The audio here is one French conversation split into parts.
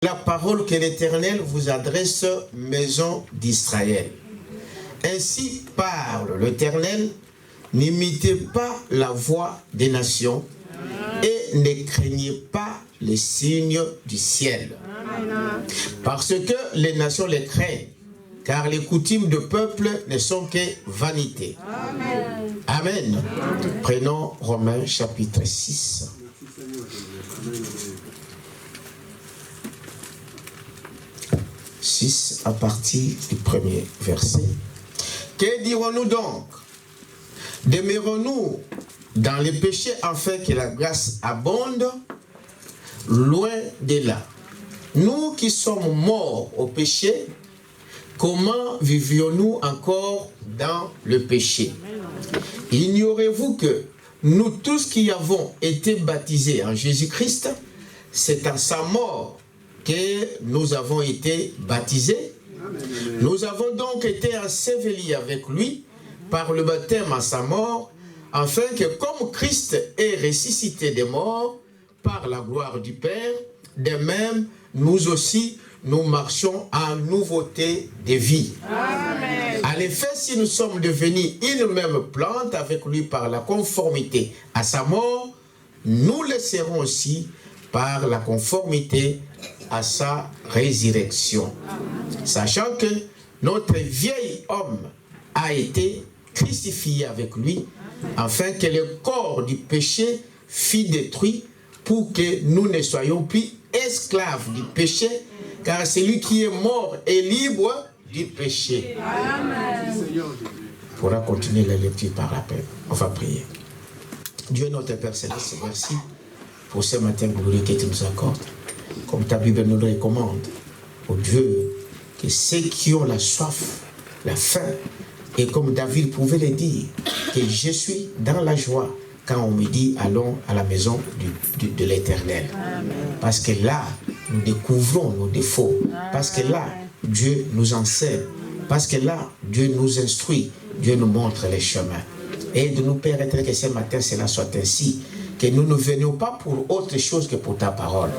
la parole que l'Éternel vous adresse, maison d'Israël. Ainsi parle l'Éternel, n'imitez pas la voix des nations et ne craignez pas les signes du ciel. Parce que les nations les craignent, car les coutumes de peuple ne sont que vanité. Amen. Amen. Prenons Romains chapitre 6. À partir du premier verset. Que dirons-nous donc? Demeurons-nous dans les péchés afin que la grâce abonde? Loin de là. Nous qui sommes morts au péché, comment vivions-nous encore dans le péché? Ignorez-vous que nous tous qui avons été baptisés en Jésus-Christ, c'est à sa mort que nous avons été baptisés. Nous avons donc été ensevelis avec lui par le baptême à sa mort, afin que comme Christ est ressuscité des morts par la gloire du Père, de même nous aussi nous marchons en nouveauté de vie. Amen. En effet, si nous sommes devenus une même plante avec lui par la conformité à sa mort, nous le serons aussi par la conformité à sa résurrection. Sachant que notre vieil homme a été crucifié avec lui, afin que le corps du péché fût détruit, pour que nous ne soyons plus esclaves du péché, car celui qui est mort est libre du péché. Amen. On pourra continuer la lecture par la paix. On va prier. Dieu notre Père Céleste, merci pour ce matin glorieux que tu nous accordes. Comme ta Bible nous le recommande, oh Dieu, que ceux qui ont la soif, la faim, et comme David pouvait le dire, que je suis dans la joie quand on me dit allons à la maison de l'Éternel. Parce que là, nous découvrons nos défauts. Parce que là, Dieu nous enseigne. Parce que là, Dieu nous instruit. Dieu nous montre les chemins. Aide-nous, Père éternel, que ce matin, cela soit ainsi. Que nous ne venions pas pour autre chose que pour ta parole.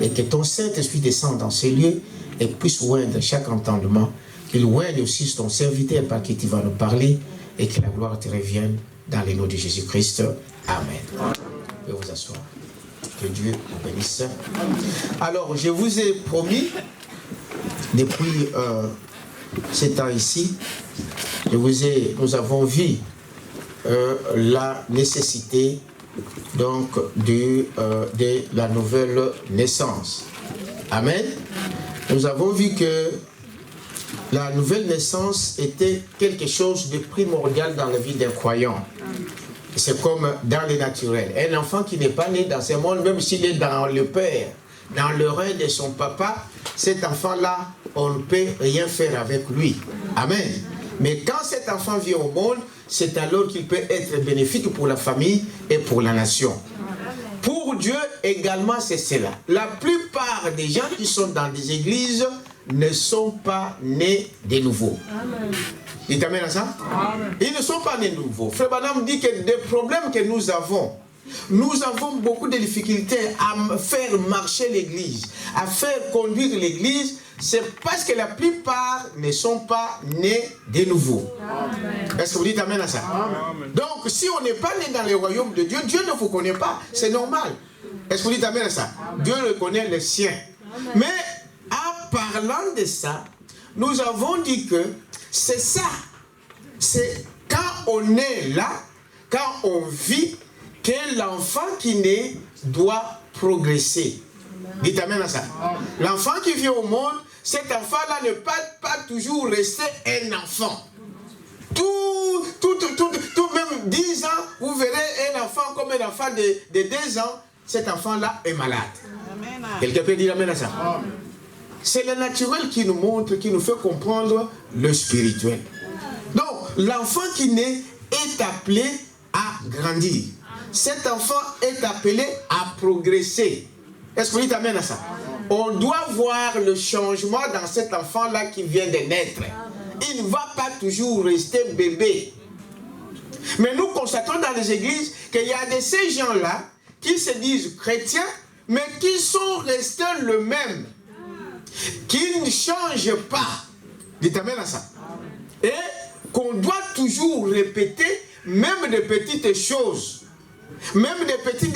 Et que ton Saint-Esprit descende dans ces lieux et puisse oindre chaque entendement. Qu'il oigne aussi ton serviteur par qui tu vas nous parler et que la gloire te revienne dans le nom de Jésus-Christ. Amen. Vous pouvez vous asseoir. Que Dieu vous bénisse. Alors, je vous ai promis, depuis ces temps ici, nous avons vu la nécessité donc de la nouvelle naissance. Amen. Nous avons vu que la nouvelle naissance était quelque chose de primordial dans la vie d'un croyant. C'est comme dans le naturel. Un enfant qui n'est pas né dans ce monde, même s'il est dans le père, dans le rein de son papa, cet enfant-là, on ne peut rien faire avec lui. Amen. Mais quand cet enfant vient au monde, c'est alors qu'il peut être bénéfique pour la famille et pour la nation. Pour Dieu également, c'est cela. La plupart des gens qui sont dans des églises ne sont pas nés de nouveau. Amen. Il t'amène à ça? Amen. Ils ne sont pas nés de nouveau. Frère Branham dit que des problèmes que nous avons beaucoup de difficultés à faire marcher l'église, à faire conduire l'église, c'est parce que la plupart ne sont pas nés de nouveau. Est-ce que vous dites amen à ça? Amen. Donc, si on n'est pas né dans le royaume de Dieu, Dieu ne vous connaît pas. C'est normal. Est-ce que vous dites amen à ça? Amen. Dieu le connaît les siens. Amen. Mais, en parlant de ça, nous avons dit que c'est ça. C'est quand on est là, quand on vit, que l'enfant qui naît doit progresser. Dites amen à ça. L'enfant qui vient au monde, cet enfant-là ne peut pas toujours rester un enfant. Même 10 ans, vous verrez un enfant comme un enfant de 2 ans, cet enfant-là est malade. Quelqu'un peut dire amen à ça. C'est le naturel qui nous montre, qui nous fait comprendre le spirituel. Donc, l'enfant qui naît est appelé à grandir. Cet enfant est appelé à progresser. Est-ce que vous dites amen à ça? On doit voir le changement dans cet enfant-là qui vient de naître. Il ne va pas toujours rester bébé. Mais nous constatons dans les églises qu'il y a de ces gens-là qui se disent chrétiens, mais qui sont restés le même. qui ne change pas. Dites amen à ça. Et qu'on doit toujours répéter, même des petites choses, même des petits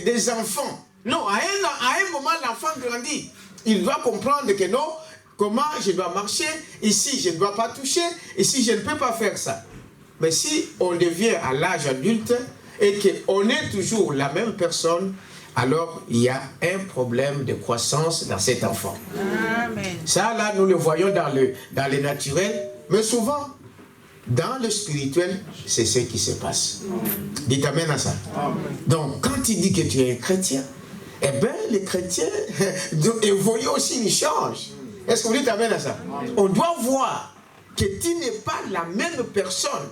des enfants. Non, à un moment, l'enfant grandit. Il doit comprendre que non, comment je dois marcher, ici je ne dois pas toucher, ici je ne peux pas faire ça. Mais si on devient à l'âge adulte et qu'on est toujours la même personne, alors il y a un problème de croissance dans cet enfant. Amen. Ça là, nous le voyons dans le naturel, mais souvent, dans le spirituel, c'est ce qui se passe. Dites amen à ça. Amen. Donc, quand il dit que tu es un chrétien, eh bien, les chrétiens évoluent aussi, ils changent. Est-ce que vous dites amen à ça? Amen. On doit voir que tu n'es pas la même personne.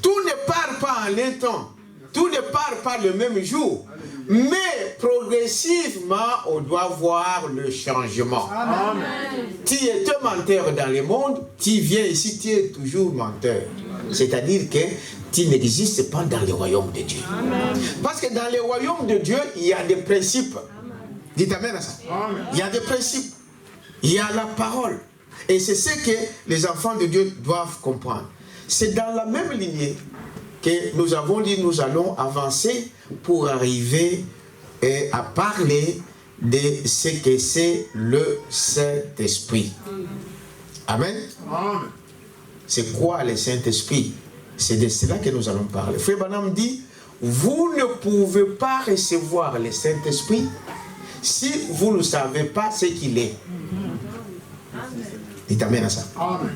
Tout ne part pas en un temps. Tout ne part pas le même jour. Mais progressivement, on doit voir le changement. Amen. Tu étais menteur dans le monde, tu viens ici, tu es toujours menteur. C'est-à-dire que tu n'existes pas dans le royaume de Dieu. Amen. Parce que dans le royaume de Dieu, il y a des principes. Dites amen à ça. Amen. Il y a des principes. Il y a la parole. Et c'est ce que les enfants de Dieu doivent comprendre. C'est dans la même lignée que nous avons dit, nous allons avancer pour arriver à parler de ce que c'est le Saint-Esprit. Amen. Amen. C'est quoi le Saint-Esprit? C'est de cela que nous allons parler. Frère Branham dit, vous ne pouvez pas recevoir le Saint-Esprit si vous ne savez pas ce qu'il est. Dites amen à ça. Amen.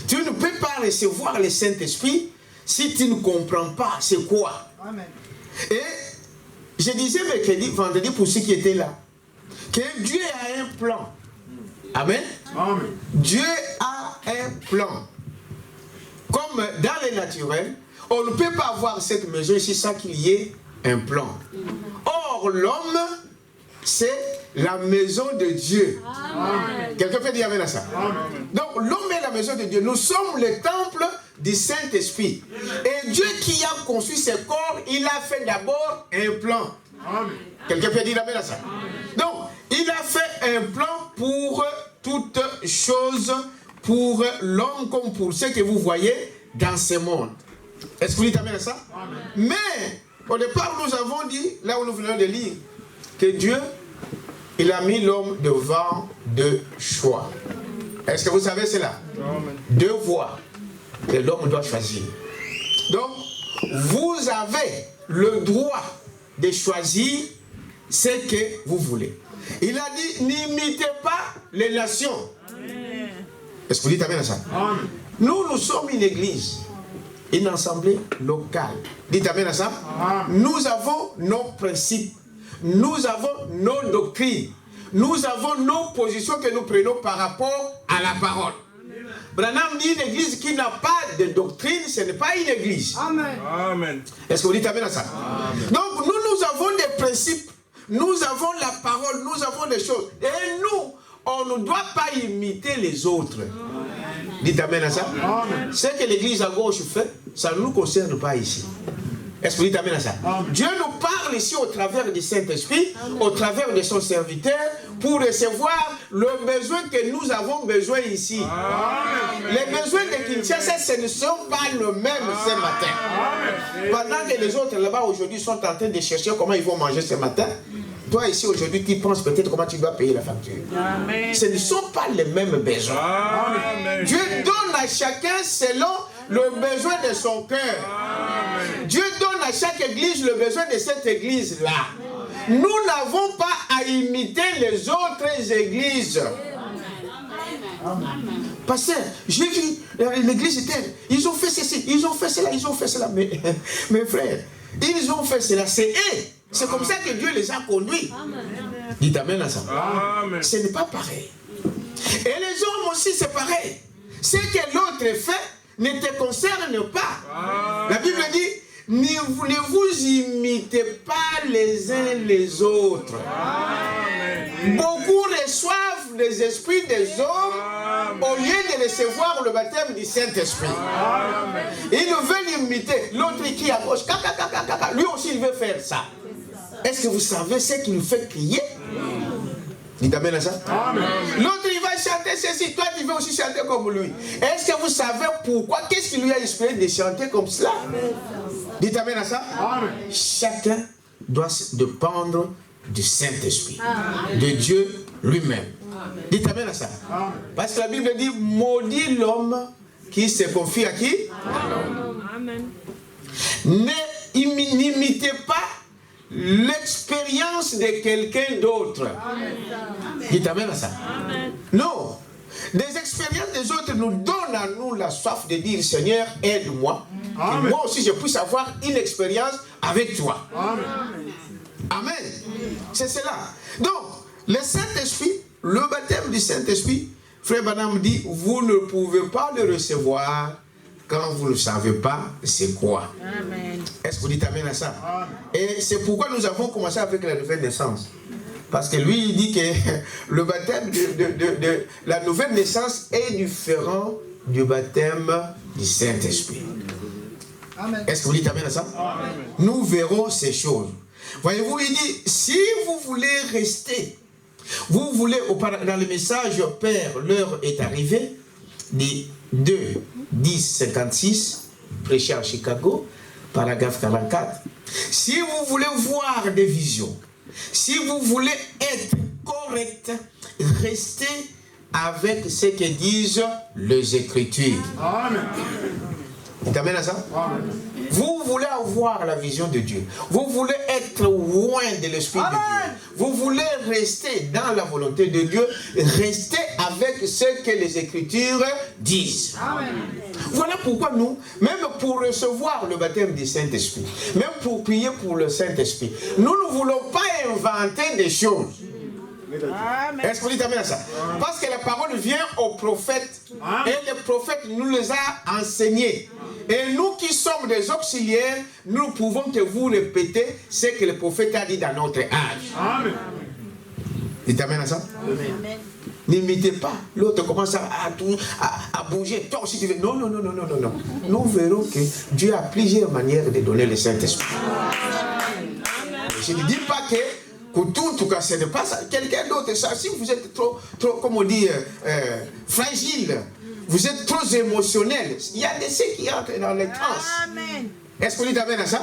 Tu ne peux pas recevoir le Saint-Esprit si tu ne comprends pas c'est quoi. Amen. Et je disais vendredi pour ceux qui étaient là, que Dieu a un plan. Amen. Amen. Dieu a un plan. Comme dans le naturel, on ne peut pas avoir cette maison ici sans qu'il y ait un plan. Or, l'homme, c'est la maison de Dieu. Amen. Quelqu'un peut dire amen à ça? Amen. Donc, l'homme est la maison de Dieu. Nous sommes le temple du Saint-Esprit. Et Dieu qui a construit ce corps, il a fait d'abord un plan. Amen. Quelqu'un peut dire amen à ça? Amen. Donc, il a fait un plan pour toutes choses, pour l'homme comme pour ce que vous voyez dans ce monde. Est-ce que vous dites amen à ça? Amen. Mais, au départ, nous avons dit, là où nous venons de lire, que Dieu, il a mis l'homme devant deux choix. Est-ce que vous savez cela? Amen. Deux voies que l'homme doit choisir. Donc, vous avez le droit de choisir ce que vous voulez. Il a dit, n'imitez pas les nations. Amen. Est-ce que vous dites amen à ça? Amen. Nous sommes une église, une assemblée locale. Dites amen à ça? Amen. Nous avons nos principes. Nous avons nos doctrines. Nous avons nos positions que nous prenons par rapport à la parole. Branham dit une église qui n'a pas de doctrine, ce n'est pas une église. Amen. Amen. Est-ce que vous dites amen à ça? Amen. Donc nous avons des principes, nous avons la parole, nous avons des choses. Et nous, on ne doit pas imiter les autres. Amen. Dites amen à ça? Amen. Ce que l'église à gauche fait, ça ne nous concerne pas ici. Est-ce que vous dites amen à ça? Amen. Dieu nous parle ici au travers du Saint-Esprit, au travers de son serviteur, pour recevoir le besoin que nous avons besoin ici. Amen. Les besoins de Kinshasa, ce ne sont pas les mêmes ce matin. Amen. Pendant que les autres là-bas aujourd'hui sont en train de chercher comment ils vont manger ce matin, toi ici aujourd'hui tu penses peut-être comment tu dois payer la facture. Amen. Ce ne sont pas les mêmes besoins. Amen. Dieu donne à chacun selon le besoin de son cœur. Amen. Dieu donne à chaque église le besoin de cette église-là. Nous n'avons pas à imiter les autres églises. Amen. Pasteur, j'ai vu l'église telle, ils ont fait ceci, ils ont fait cela, ils ont fait cela. Mais mes frères, ils ont fait cela, c'est eux. C'est comme ça que Dieu les a conduits. Amen. Dites amen à ça. Amen. Ce n'est pas pareil. Et les hommes aussi, c'est pareil. Ce que l'autre fait ne te concerne pas. Amen. La Bible dit, ne vous imitez pas les uns les autres. Amen. Beaucoup reçoivent les esprits des hommes au lieu de recevoir le baptême du Saint-Esprit. Ils veulent imiter l'autre qui est à gauche. Lui aussi, il veut faire ça. Est-ce que vous savez ce qui nous fait crier? Dites amen à ça. L'autre, il va chanter ceci. Toi, tu veux aussi chanter comme lui. Est-ce que vous savez pourquoi? Qu'est-ce qui lui a inspiré de chanter comme cela? Dites amen à ça. Chacun doit dépendre du Saint-Esprit, de Dieu lui-même. Dites amen à ça. Parce que la Bible dit, maudit l'homme qui se confie à qui? Amen. N'imitez pas l'expérience de quelqu'un d'autre. Dites amen à ça. Non. Des expériences des autres nous donnent à nous la soif de dire, Seigneur, aide-moi. Que moi aussi je puisse avoir une expérience avec toi. Amen. C'est cela. Donc, le Saint-Esprit, le baptême du Saint-Esprit, Frère Branham dit, vous ne pouvez pas le recevoir quand vous ne savez pas c'est quoi. Est-ce que vous dites amen à ça? Et c'est pourquoi nous avons commencé avec la nouvelle naissance. Parce que lui, il dit que le baptême de la nouvelle naissance est différent du baptême du Saint-Esprit. Est-ce que vous dites amen à ça? Nous verrons ces choses. Voyez-vous, il dit, si vous voulez rester, vous voulez, dans le message, Père, l'heure est arrivée, dit 2, 10, 56, prêché à Chicago, paragraphe 44. Si vous voulez voir des visions, si vous voulez être correct, restez avec ce que disent les Écritures. Amen. T'amènes à ça? Amen. Vous voulez avoir la vision de Dieu. Vous voulez être loin de l'Esprit de Dieu. Vous voulez rester dans la volonté de Dieu. Restez avec ce que les Écritures disent. Amen. Voilà pourquoi nous, même pour recevoir le baptême du Saint-Esprit, même pour prier pour le Saint-Esprit, nous ne voulons pas inventer des choses. Est-ce que vous dites amen à ça? Parce que la parole vient aux prophètes et les prophètes nous les a enseignés. Et nous qui sommes des auxiliaires, nous pouvons que vous répéter ce que le prophète a dit dans notre âge. Amen. Dites amen à ça? Amen. N'imitez pas. L'autre commence à bouger. Toi aussi tu veux. Non. Nous verrons que Dieu a plusieurs manières de donner le Saint-Esprit. Je ne dis pas que en tout cas, ce n'est pas ça. Quelqu'un d'autre, si vous êtes trop comme on dit, fragile, vous êtes trop émotionnel, il y a des ceux qui entrent dans les trans. Est-ce que vous dites amen à ça?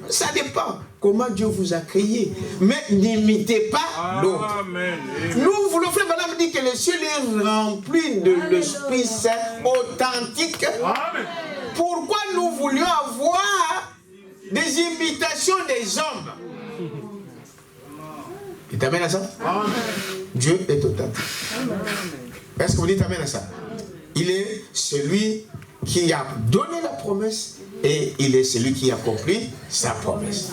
Ça dépend comment Dieu vous a créé. Mais n'imitez pas l'autre. Nous voulons, frère Branham dit que le ciel est rempli de l'Esprit Saint authentique. Amen. Pourquoi nous voulions avoir des imitations des hommes? Dites amen à ça? Amen. Dieu est authentique. Est-ce que vous dites amen à ça? Il est celui qui a donné la promesse et il est celui qui a accompli sa promesse.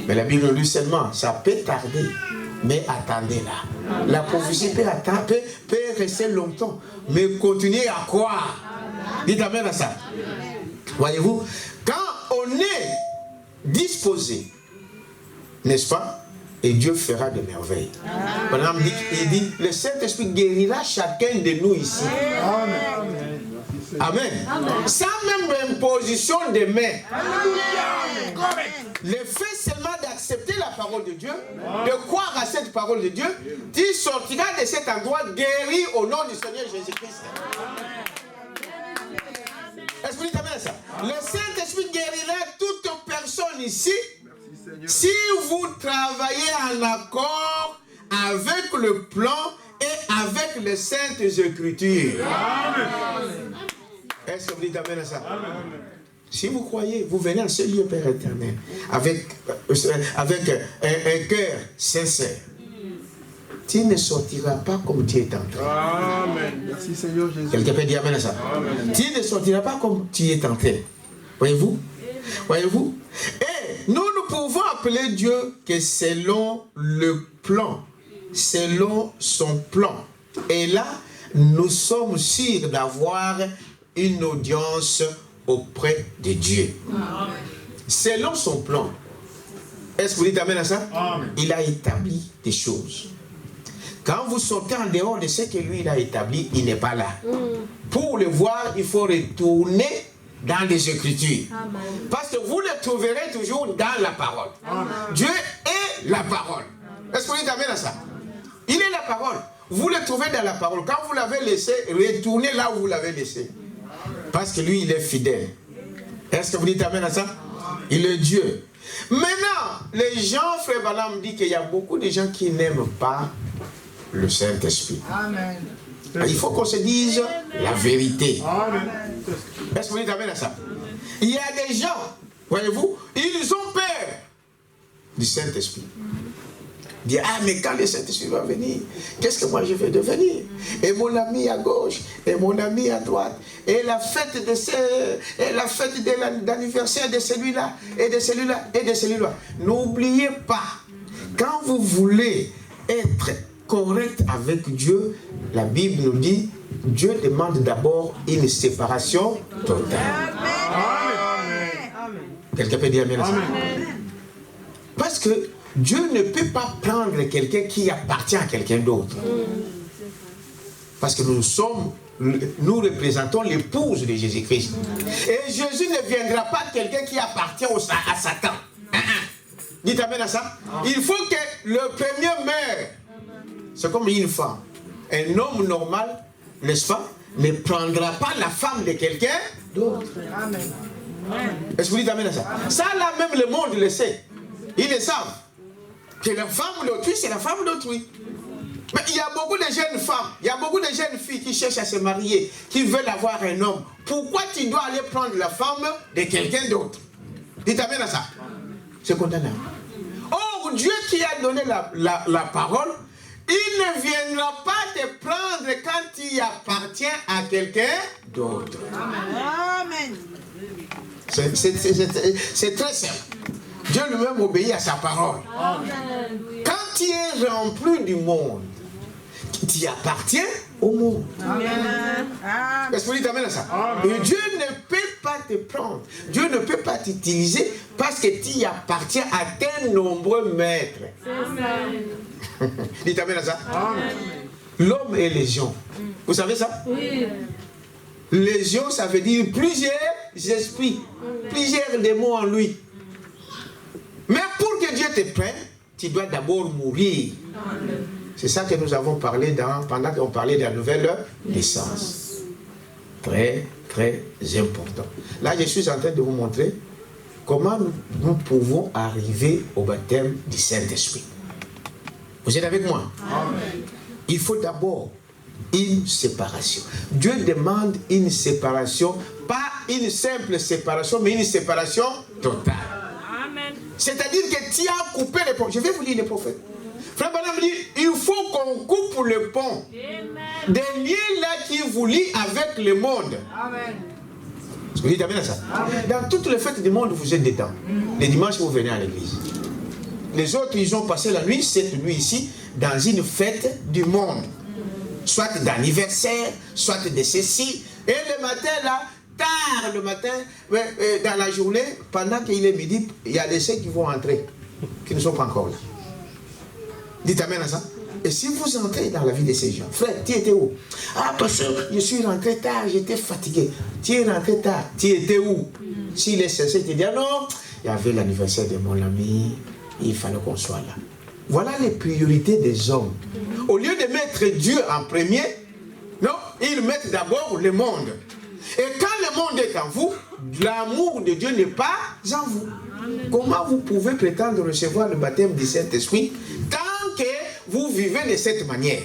Mais la Bible dit seulement, ça peut tarder, mais attendez-la. La prophétie peut rester longtemps, mais continuez à croire. Dites amen à ça. Voyez-vous, quand on est disposé, n'est-ce pas? Et Dieu fera de merveilles. Il dit, le Saint-Esprit guérira chacun de nous ici. Amen. Amen. Sans même imposition de main. Le fait seulement d'accepter la parole de Dieu, de croire à cette parole de Dieu, tu sortiras de cet endroit guéri au nom du Seigneur Jésus-Christ. Est-ce que vous dites amen à ça? Le Saint-Esprit guérira toute personne ici. Si vous travaillez en accord avec le plan et avec les saintes Écritures. Amen. Est-ce que vous dites amen à ça? Amen. Si vous croyez, vous venez à ce lieu, Père éternel, avec un cœur sincère. Tu ne sortiras pas comme tu es tenté. Amen. Merci Seigneur Jésus. Quelqu'un peut dire amen à ça? Amen. Tu ne sortiras pas comme tu es tenté. Voyez-vous? Voyez-vous? Et nous pouvons appeler Dieu que selon le plan, selon son plan. Et là, nous sommes sûrs d'avoir une audience auprès de Dieu. Amen. Selon son plan. Est-ce que vous dites amen à ça? Amen. Il a établi des choses. Quand vous sortez en dehors de ce que lui il a établi, il n'est pas là. Pour le voir, il faut retourner dans les Écritures. Amen. Parce que vous le trouverez toujours dans la parole. Amen. Dieu est la parole. Est-ce que vous dites amen à ça? Il est la parole. Vous le trouvez dans la parole. Quand vous l'avez laissé, retournez là où vous l'avez laissé. Parce que lui, il est fidèle. Est-ce que vous dites amen à ça? Il est Dieu. Maintenant, les gens, frère Balaam dit qu'il y a beaucoup de gens qui n'aiment pas le Saint-Esprit. Amen. Il faut qu'on se dise la vérité. Amen. Est-ce que vous dites amen à ça? Il y a des gens, voyez-vous, ils ont peur du Saint-Esprit. Ils disent, ah mais quand le Saint-Esprit va venir, qu'est-ce que moi je vais devenir? Et mon ami à gauche, et mon ami à droite, et la fête de l'anniversaire de celui-là, et de celui-là, et de celui-là. N'oubliez pas, quand vous voulez être correct avec Dieu, la Bible nous dit, Dieu demande d'abord une séparation totale. Amen. Quelqu'un peut dire amen à ça? Parce que Dieu ne peut pas prendre quelqu'un qui appartient à quelqu'un d'autre. Parce que nous représentons l'épouse de Jésus-Christ. Et Jésus ne viendra pas quelqu'un qui appartient à Satan. Dites amen à ça. Il faut que le premier meure. C'est comme une femme. Un homme normal, n'est-ce pas, ne prendra pas la femme de quelqu'un d'autre. Est-ce que vous dites amen à ça? Ça là même le monde le sait. Ils le savent. Que la femme d'autrui, c'est la femme d'autrui. Mais il y a beaucoup de jeunes femmes, il y a beaucoup de jeunes filles qui cherchent à se marier, qui veulent avoir un homme. Pourquoi tu dois aller prendre la femme de quelqu'un d'autre? Dites amen à ça. C'est condamnable. Or, Dieu qui a donné la parole, il ne viendra pas te prendre quand il appartient à quelqu'un d'autre. Amen. C'est très simple. Dieu lui-même obéit à sa parole. Amen. Quand tu es rempli du monde, tu appartiens au monde. Amen. Est-ce que vous dites amen à ça? Et Dieu ne peut pas te prendre. Dieu ne peut pas t'utiliser parce que tu appartiens à tes nombreux maîtres. Amen. Dites amen à ça? Amen. L'homme est légion. Vous savez ça? Oui. Légion, ça veut dire plusieurs esprits, plusieurs démons en lui. Mais pour que Dieu te prenne, tu dois d'abord mourir. C'est ça que nous avons parlé pendant qu'on parlait de la nouvelle naissance. Très, très important. Là, je suis en train de vous montrer comment nous pouvons arriver au baptême du Saint-Esprit. Vous êtes avec moi? Amen. Il faut d'abord une séparation. Dieu demande une séparation, pas une simple séparation, mais une séparation totale. Amen. C'est-à-dire que tu as coupé les ponts. Je vais vous lire les prophètes. Frère Branham dit, il faut qu'on coupe le pont. Amen. Des liens là qui vous lient avec le monde. Amen. Vous dites amen à ça? Dans toutes les fêtes du monde, vous êtes dedans. Les dimanches, vous venez à l'église. Les autres, ils ont passé la nuit, cette nuit ici, dans une fête du monde. Soit d'anniversaire, soit de ceci. Et le matin, là, tard le matin, dans la journée, pendant qu'il est midi, il y a des ceux qui vont entrer, qui ne sont pas encore là. Dites amen à ça. Et si vous entrez dans la vie de ces gens, frère, tu étais où? Ah, parce que je suis rentré tard, j'étais fatigué. Tu es rentré tard, tu étais où? S'il est censé te dire non, il y avait l'anniversaire de mon ami, il fallait qu'on soit là. Voilà les priorités des hommes. Au lieu de mettre Dieu en premier, non, ils mettent d'abord le monde. Et quand le monde est en vous, l'amour de Dieu n'est pas en vous. Comment vous pouvez prétendre recevoir le baptême du Saint-Esprit tant que vous vivez de cette manière?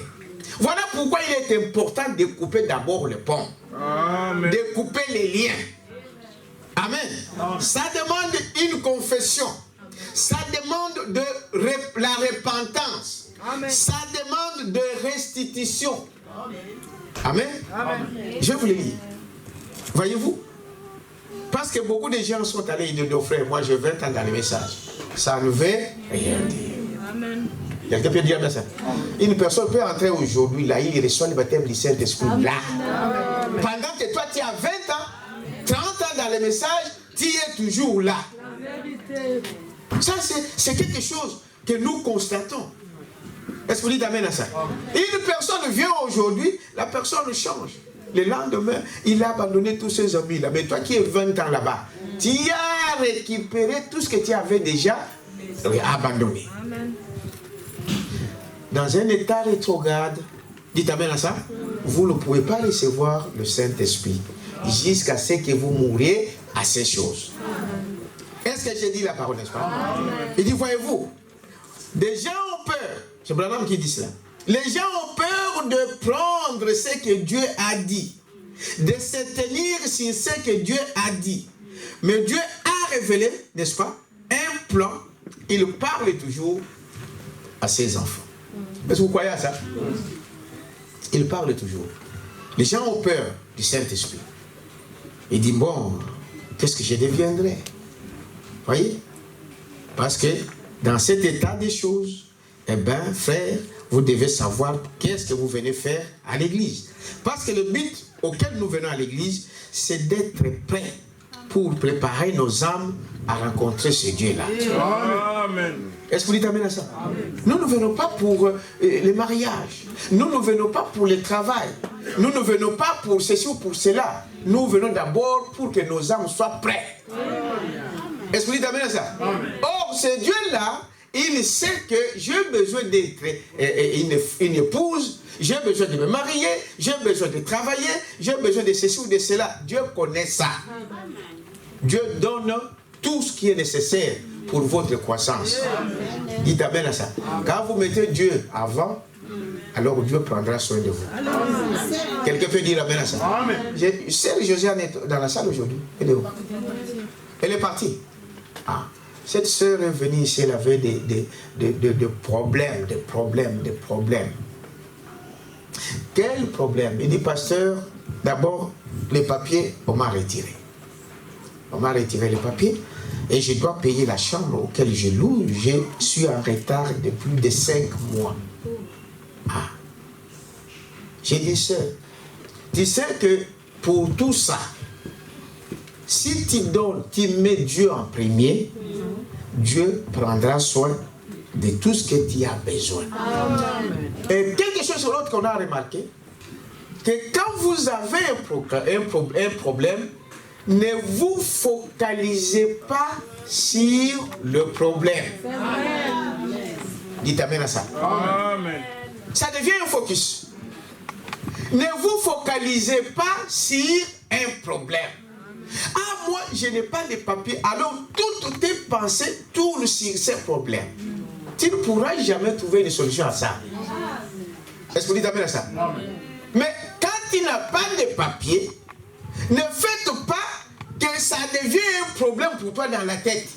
Voilà pourquoi il est important de couper d'abord le pont. Amen. De couper les liens. Amen. Ça demande une confession. Ça demande la repentance. Amen. Ça demande de restitution. Amen. Amen. Je vous le dis. Voyez-vous? Parce que beaucoup de gens sont allés dire, frère, moi j'ai 20 ans dans les messages. Ça ne veut rien dire. Amen. Quelqu'un peut dire ça? Une personne peut entrer aujourd'hui, là, il reçoit le baptême du Saint-Esprit, là. Amen. Pendant que toi, tu as 20 ans, 30 ans dans les messages, tu es toujours là. La vérité. Ça, c'est quelque chose que nous constatons. Est-ce que vous dites amen à ça? Une personne vient aujourd'hui, la personne change. Le lendemain, il a abandonné tous ses amis là. Mais toi qui es 20 ans là-bas, tu as récupéré tout ce que tu avais déjà abandonné. Amen. dans un état rétrograde, dites amen à ça, vous ne pouvez pas recevoir le Saint-Esprit jusqu'à ce que vous mouriez à ces choses. Est-ce que j'ai dit la parole, n'est-ce pas? Il dit, voyez-vous, des gens ont peur. C'est Branham qui dit cela. Les gens ont peur de prendre ce que Dieu a dit, de se tenir sur ce que Dieu a dit. Mais Dieu a révélé, n'est-ce pas, un plan. Il parle toujours à ses enfants. Est-ce que vous croyez à ça? Il parle toujours. Les gens ont peur du Saint-Esprit. Il dit, bon, qu'est-ce que je deviendrai? Voyez? Parce que dans cet état des choses, eh bien, frère, vous devez savoir qu'est-ce que vous venez faire à l'église. Parce que le but auquel nous venons à l'église, c'est d'être prêts pour préparer nos âmes à rencontrer ce Dieu-là. Amen. Est-ce que vous dites amen à ça? Nous ne venons pas pour les mariages. Nous ne venons pas pour le travail. Nous ne venons pas pour ceci ou pour cela. Nous venons d'abord pour que nos âmes soient prêtes. Est-ce que vous dites amen à ça? Or, ce Dieu-là, il sait que j'ai besoin d'être une épouse, j'ai besoin de me marier, j'ai besoin de travailler, j'ai besoin de ceci ou de cela. Dieu connaît ça. Dieu donne tout ce qui est nécessaire pour votre croissance. Dites amen à ça. Quand vous mettez Dieu avant, alors Dieu prendra soin de vous. Quelqu'un peut dire amen à ça? Sœur Josiane est dans la salle aujourd'hui. Elle est où? Elle est partie. Ah. Cette sœur est venue ici, elle avait des problèmes. Quel problème? Il dit, pasteur, d'abord, les papiers, on m'a retiré. On m'a retiré les papiers et je dois payer la chambre auquel je loue. Je suis en retard de plus de 5 mois. Ah. J'ai dit, sœur, tu sais que pour tout ça, si tu mets Dieu en premier, Dieu prendra soin de tout ce que tu as besoin. Amen. Et quelque chose sur l'autre qu'on a remarqué, que quand vous avez un problème, ne vous focalisez pas sur le problème. Amen. Dites amen à ça. Amen. Ça devient un focus. Ne vous focalisez pas sur un problème. Ah, moi, je n'ai pas de papier. Alors, toutes tes pensées tournent sur ces problèmes. Tu ne pourras jamais trouver une solution à ça. Est-ce que vous dites amen à ça? Mais quand tu n'as pas de papier, ne faites pas que ça devienne un problème pour toi dans la tête.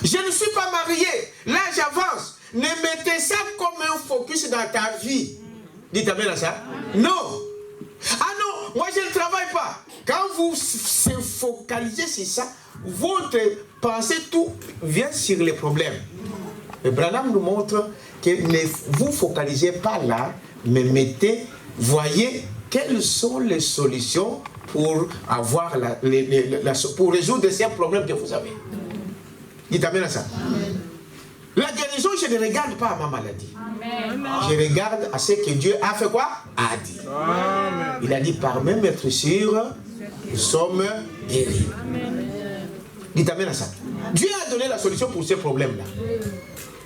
Je ne suis pas marié. Là, j'avance. Ne mettez ça comme un focus dans ta vie. Dites amen à ça? Non. Ah non, moi je ne travaille pas. Quand vous vous focalisez sur ça, votre pensée, tout vient sur les problèmes. Et Branham nous montre que ne vous focalisez pas là, mais voyez quelles sont les solutions pour avoir pour résoudre ces problèmes que vous avez. Dites amen à ça. Amen. La guérison, je ne regarde pas à ma maladie. Amen. Je regarde à ce que Dieu a fait quoi? A dit. Amen. Il a dit, par mes maîtressures, nous sommes guéris. Amen. Dites amen à ça. Dieu a donné la solution pour ces problèmes-là.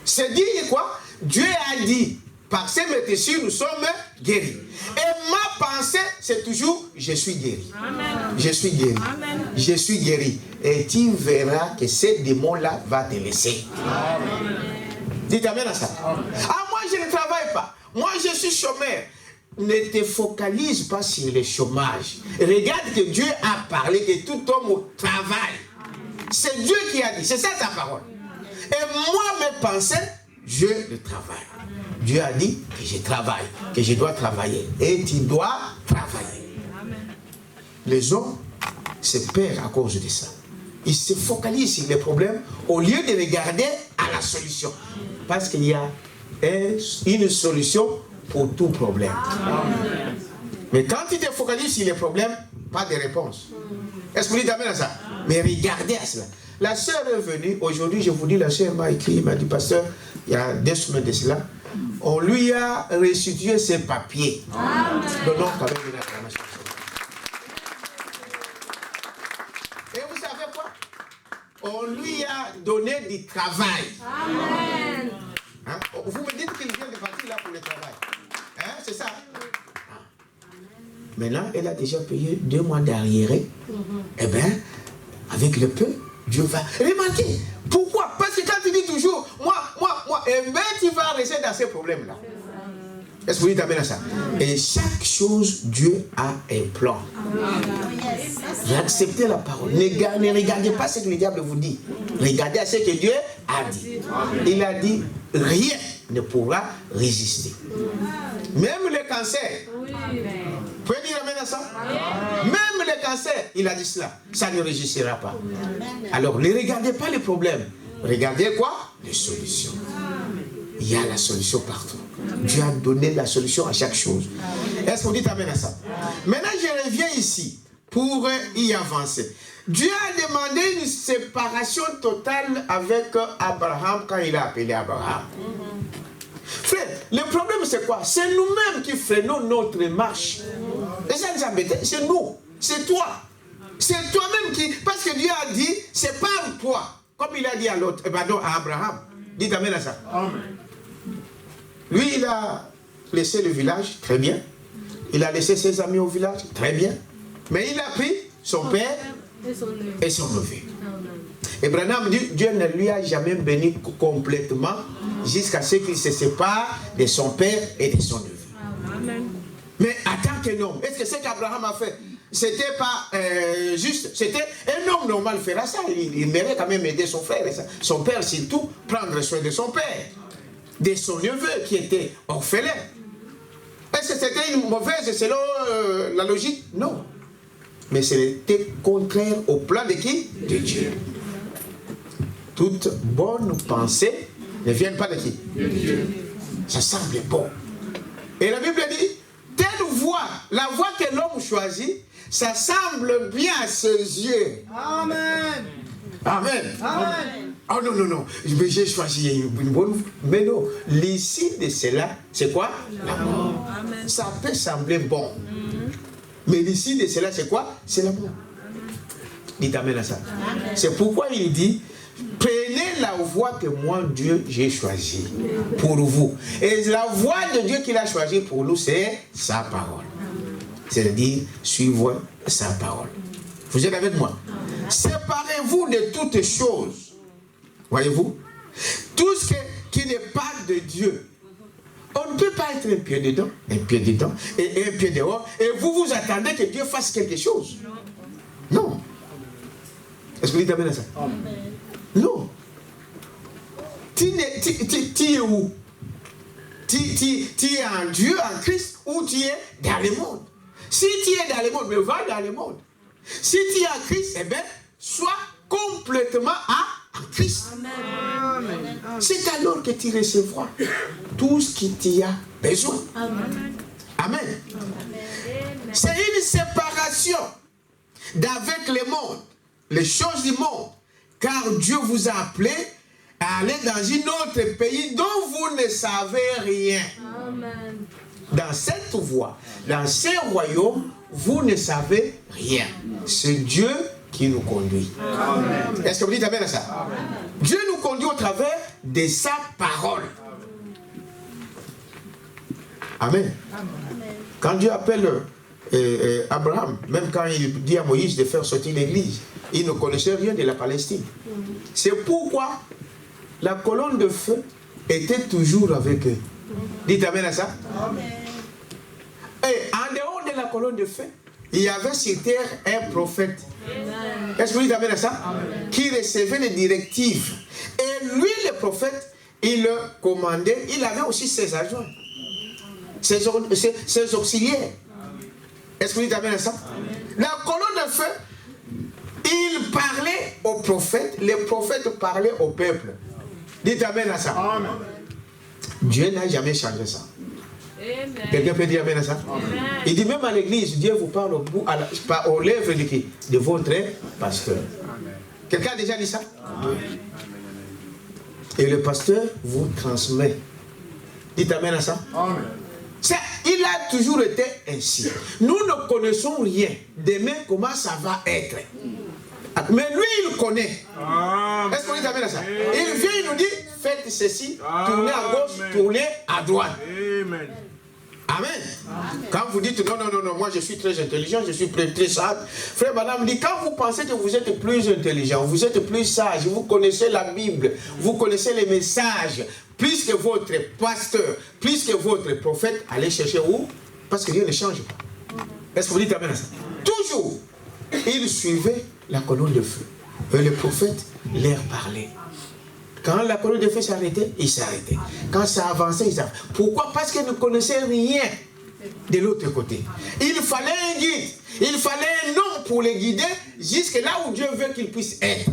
C'est dire quoi? Dieu a dit, par ces maîtressures, nous sommes guéris. Et ma pensée, c'est toujours, je suis guéri. Amen. Je suis guéri. Amen. Je suis guéri. Et tu verras que ces démons-là vont te laisser. Amen. Dites amen à ça. Amen. Ah, moi, je ne travaille pas. Moi, je suis chômeur. Ne te focalise pas sur le chômage. Regarde que Dieu a parlé que tout homme travaille. C'est Dieu qui a dit. C'est ça sa parole. Et moi, mes pensées, je le travaille. Dieu a dit que je travaille, que je dois travailler. Et tu dois travailler. Amen. Les hommes se perdent à cause de ça. Ils se focalisent sur les problèmes au lieu de regarder à la solution. Parce qu'il y a une solution pour tout problème. Amen. Mais quand tu te focalises sur les problèmes, pas de réponse. Est-ce que vous dites amen à ça? Mais regardez à cela. La sœur est venue, aujourd'hui je vous dis, la sœur m'a écrit, m'a dit, pasteur, il y a 2 semaines de cela, on lui a restitué ses papiers. Amen. Donnons quand même une acclamation. Et vous savez quoi? On lui a donné du travail. Amen. Hein? Vous me dites qu'il vient de partir là pour le travail. Hein? C'est ça. Ah. Maintenant, elle a déjà payé 2 mois d'arriéré. Eh bien, avec le peu, Dieu va. Remarquez, pourquoi? Parce que quand tu dis toujours, moi, eh bien, tu vas rester dans ces problèmes-là. Est-ce que vous dites amen à ça? Et chaque chose, Dieu a un plan. Acceptez la parole. Ne regardez pas ce que le diable vous dit. Regardez à ce que Dieu a dit. Il a dit, rien ne pourra résister. Même le cancer. Vous pouvez dire amen à ça? Même le cancer, il a dit cela. Ça ne résistera pas. Alors, ne regardez pas les problèmes. Regardez quoi? Les solutions. Il y a la solution partout. Dieu a donné la solution à chaque chose. Est-ce que vous dites amen à ça? Maintenant, je reviens ici pour y avancer. Dieu a demandé une séparation totale avec Abraham quand il a appelé Abraham. Frère, le problème c'est quoi? C'est nous-mêmes qui freinons notre marche. Et ça nous embête, c'est nous, c'est toi. C'est toi-même qui... Parce que Dieu a dit, c'est pas toi. Comme il a dit à l'autre, pardon, à Abraham. Dites amen à ça. Amen. Lui, il a laissé le village, très bien. Il a laissé ses amis au village, très bien. Mais il a pris son père et son neveu. Et Branham dit, Dieu ne lui a jamais béni complètement jusqu'à ce qu'il se sépare de son père et de son neveu. Amen. Mais en tant qu'un homme, est-ce que ce qu'Abraham a fait, c'était pas juste, c'était un homme normal fera ça. Il méritait quand même aider son frère et ça. Son père, surtout, prendre soin de son père, de son neveu qui était orphelin. Est-ce que c'était une mauvaise selon la logique? Non. Mais c'était contraire au plan de qui? De Dieu. Toute bonne pensée ne vient pas de qui? De Dieu. Ça semble bon. Et la Bible dit, telle voie, la voie que l'homme choisit, ça semble bien à ses yeux. Amen. Amen. Amen. Oh non, non, non, mais j'ai choisi une bonne... Mais non, l'issue de cela, c'est quoi? La mort. Ça peut sembler bon. Mais l'issue de cela, c'est quoi? C'est la mort. Dites amen à ça. C'est pourquoi il dit, prenez la voie que moi, Dieu, j'ai choisie pour vous. Et la voie de Dieu qu'il a choisie pour nous, c'est sa parole. C'est-à-dire, suivre sa parole. Vous êtes avec moi? Séparez-vous de toutes choses. Voyez-vous? Tout ce qui n'est pas de Dieu. On ne peut pas être un pied dedans, et un pied dehors, et vous attendez que Dieu fasse quelque chose. Non. Est-ce que vous dites amen à ça? Non. Tu es où? Tu es en Dieu, en Christ, ou tu es dans le monde? Si tu es dans le monde, mais va dans le monde. Si tu es en Christ, eh bien, sois complètement en Christ. C'est alors que tu recevras tout ce que tu as besoin. Amen. Amen. C'est une séparation d'avec le monde, les choses du monde. Car Dieu vous a appelé à aller dans un autre pays dont vous ne savez rien. Amen. Dans cette voie, dans ce royaume, vous ne savez rien. C'est Dieu qui nous conduit. Est-ce que vous dites amen à ça? Amen. Dieu nous conduit au travers de sa parole. Amen. Amen. Quand Dieu appelle Abraham, même quand il dit à Moïse de faire sortir l'église, il ne connaissait rien de la Palestine. C'est pourquoi la colonne de feu était toujours avec eux. Dites amen à ça. Amen. Et en dehors de la colonne de feu, il y avait sur terre un prophète. Est-ce que vous dites amen à ça? Amen. Qui recevait les directives. Et lui, le prophète, il le commandait. Il avait aussi ses agents, ses auxiliaires. Est-ce que vous dites amen à ça? Amen. La colonne de feu, il parlait aux prophètes. Les prophètes parlaient au peuple. Dites amen à ça. Amen. Dieu n'a jamais changé ça. Quelqu'un peut dire amen à ça? Amen. Il dit même à l'église, Dieu vous parle aux lèvres de votre pasteur. Quelqu'un a déjà dit ça? Amen. Et le pasteur vous transmet. Dites amen à ça? Amen. Il a toujours été ainsi. Nous ne connaissons rien. Demain, comment ça va être? Mais lui, il connaît. Est-ce qu'on dit amen à ça? Il vient, il nous dit, faites ceci, tournez à gauche, Amen. tournez à droite. Amen. Amen. Quand vous dites non, moi je suis très intelligent, je suis très sage. Frère Madame dit, quand vous pensez que vous êtes plus intelligent, vous êtes plus sage, vous connaissez la Bible, vous connaissez les messages, plus que votre pasteur, plus que votre prophète, allez chercher où? Parce que Dieu ne change pas. Est-ce que vous dites amen à ça? Toujours, il suivait la colonne de feu. Et le prophète leur parlait. Quand la colonne de feu s'arrêtait, il s'arrêtait. Quand ça avançait, il s'arrêtait. Pourquoi? Parce qu'ils ne connaissaient rien de l'autre côté. Il fallait un guide. Il fallait un homme pour les guider jusque là où Dieu veut qu'ils puissent être.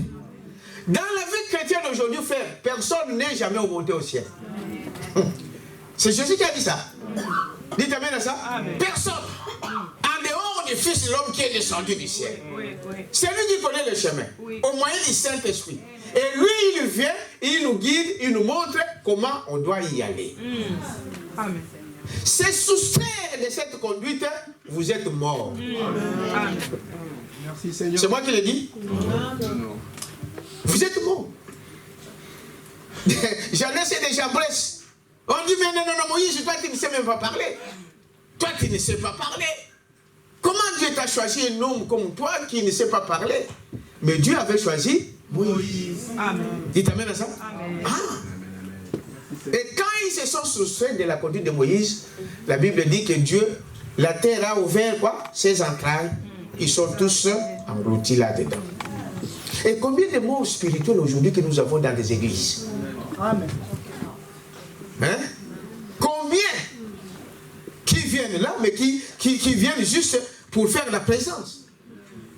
Dans la vie chrétienne aujourd'hui, frère, personne n'est jamais monté au ciel. C'est Jésus qui a dit ça. Dites amen à ça. Amen. Personne. En dehors du Fils de l'homme qui est descendu du ciel. C'est lui qui connaît le chemin. Au moyen du Saint-Esprit. Et lui, il vient, il nous guide, il nous montre comment on doit y aller. Amen. C'est soustraire de cette conduite, vous êtes mort. Amen. Merci Seigneur. C'est moi qui l'ai dit? Vous êtes mort. J'en ai, c'est des jambresses. On dit, mais non, Moïse, toi, tu ne sais même pas parler. Toi, tu ne sais pas parler. Comment Dieu t'a choisi un homme comme toi qui ne sait pas parler? Mais Dieu avait choisi Moïse. Amen. Dites amen à ça? Amen. Ah. Et quand ils se sont soustraits de la conduite de Moïse, la Bible dit que Dieu, la terre a ouvert quoi? Ses entrailles. Ils sont tous engloutis là-dedans. Et combien de morts spirituels aujourd'hui que nous avons dans des églises? Amen. Hein? Combien qui viennent là, mais qui viennent juste pour faire la présence?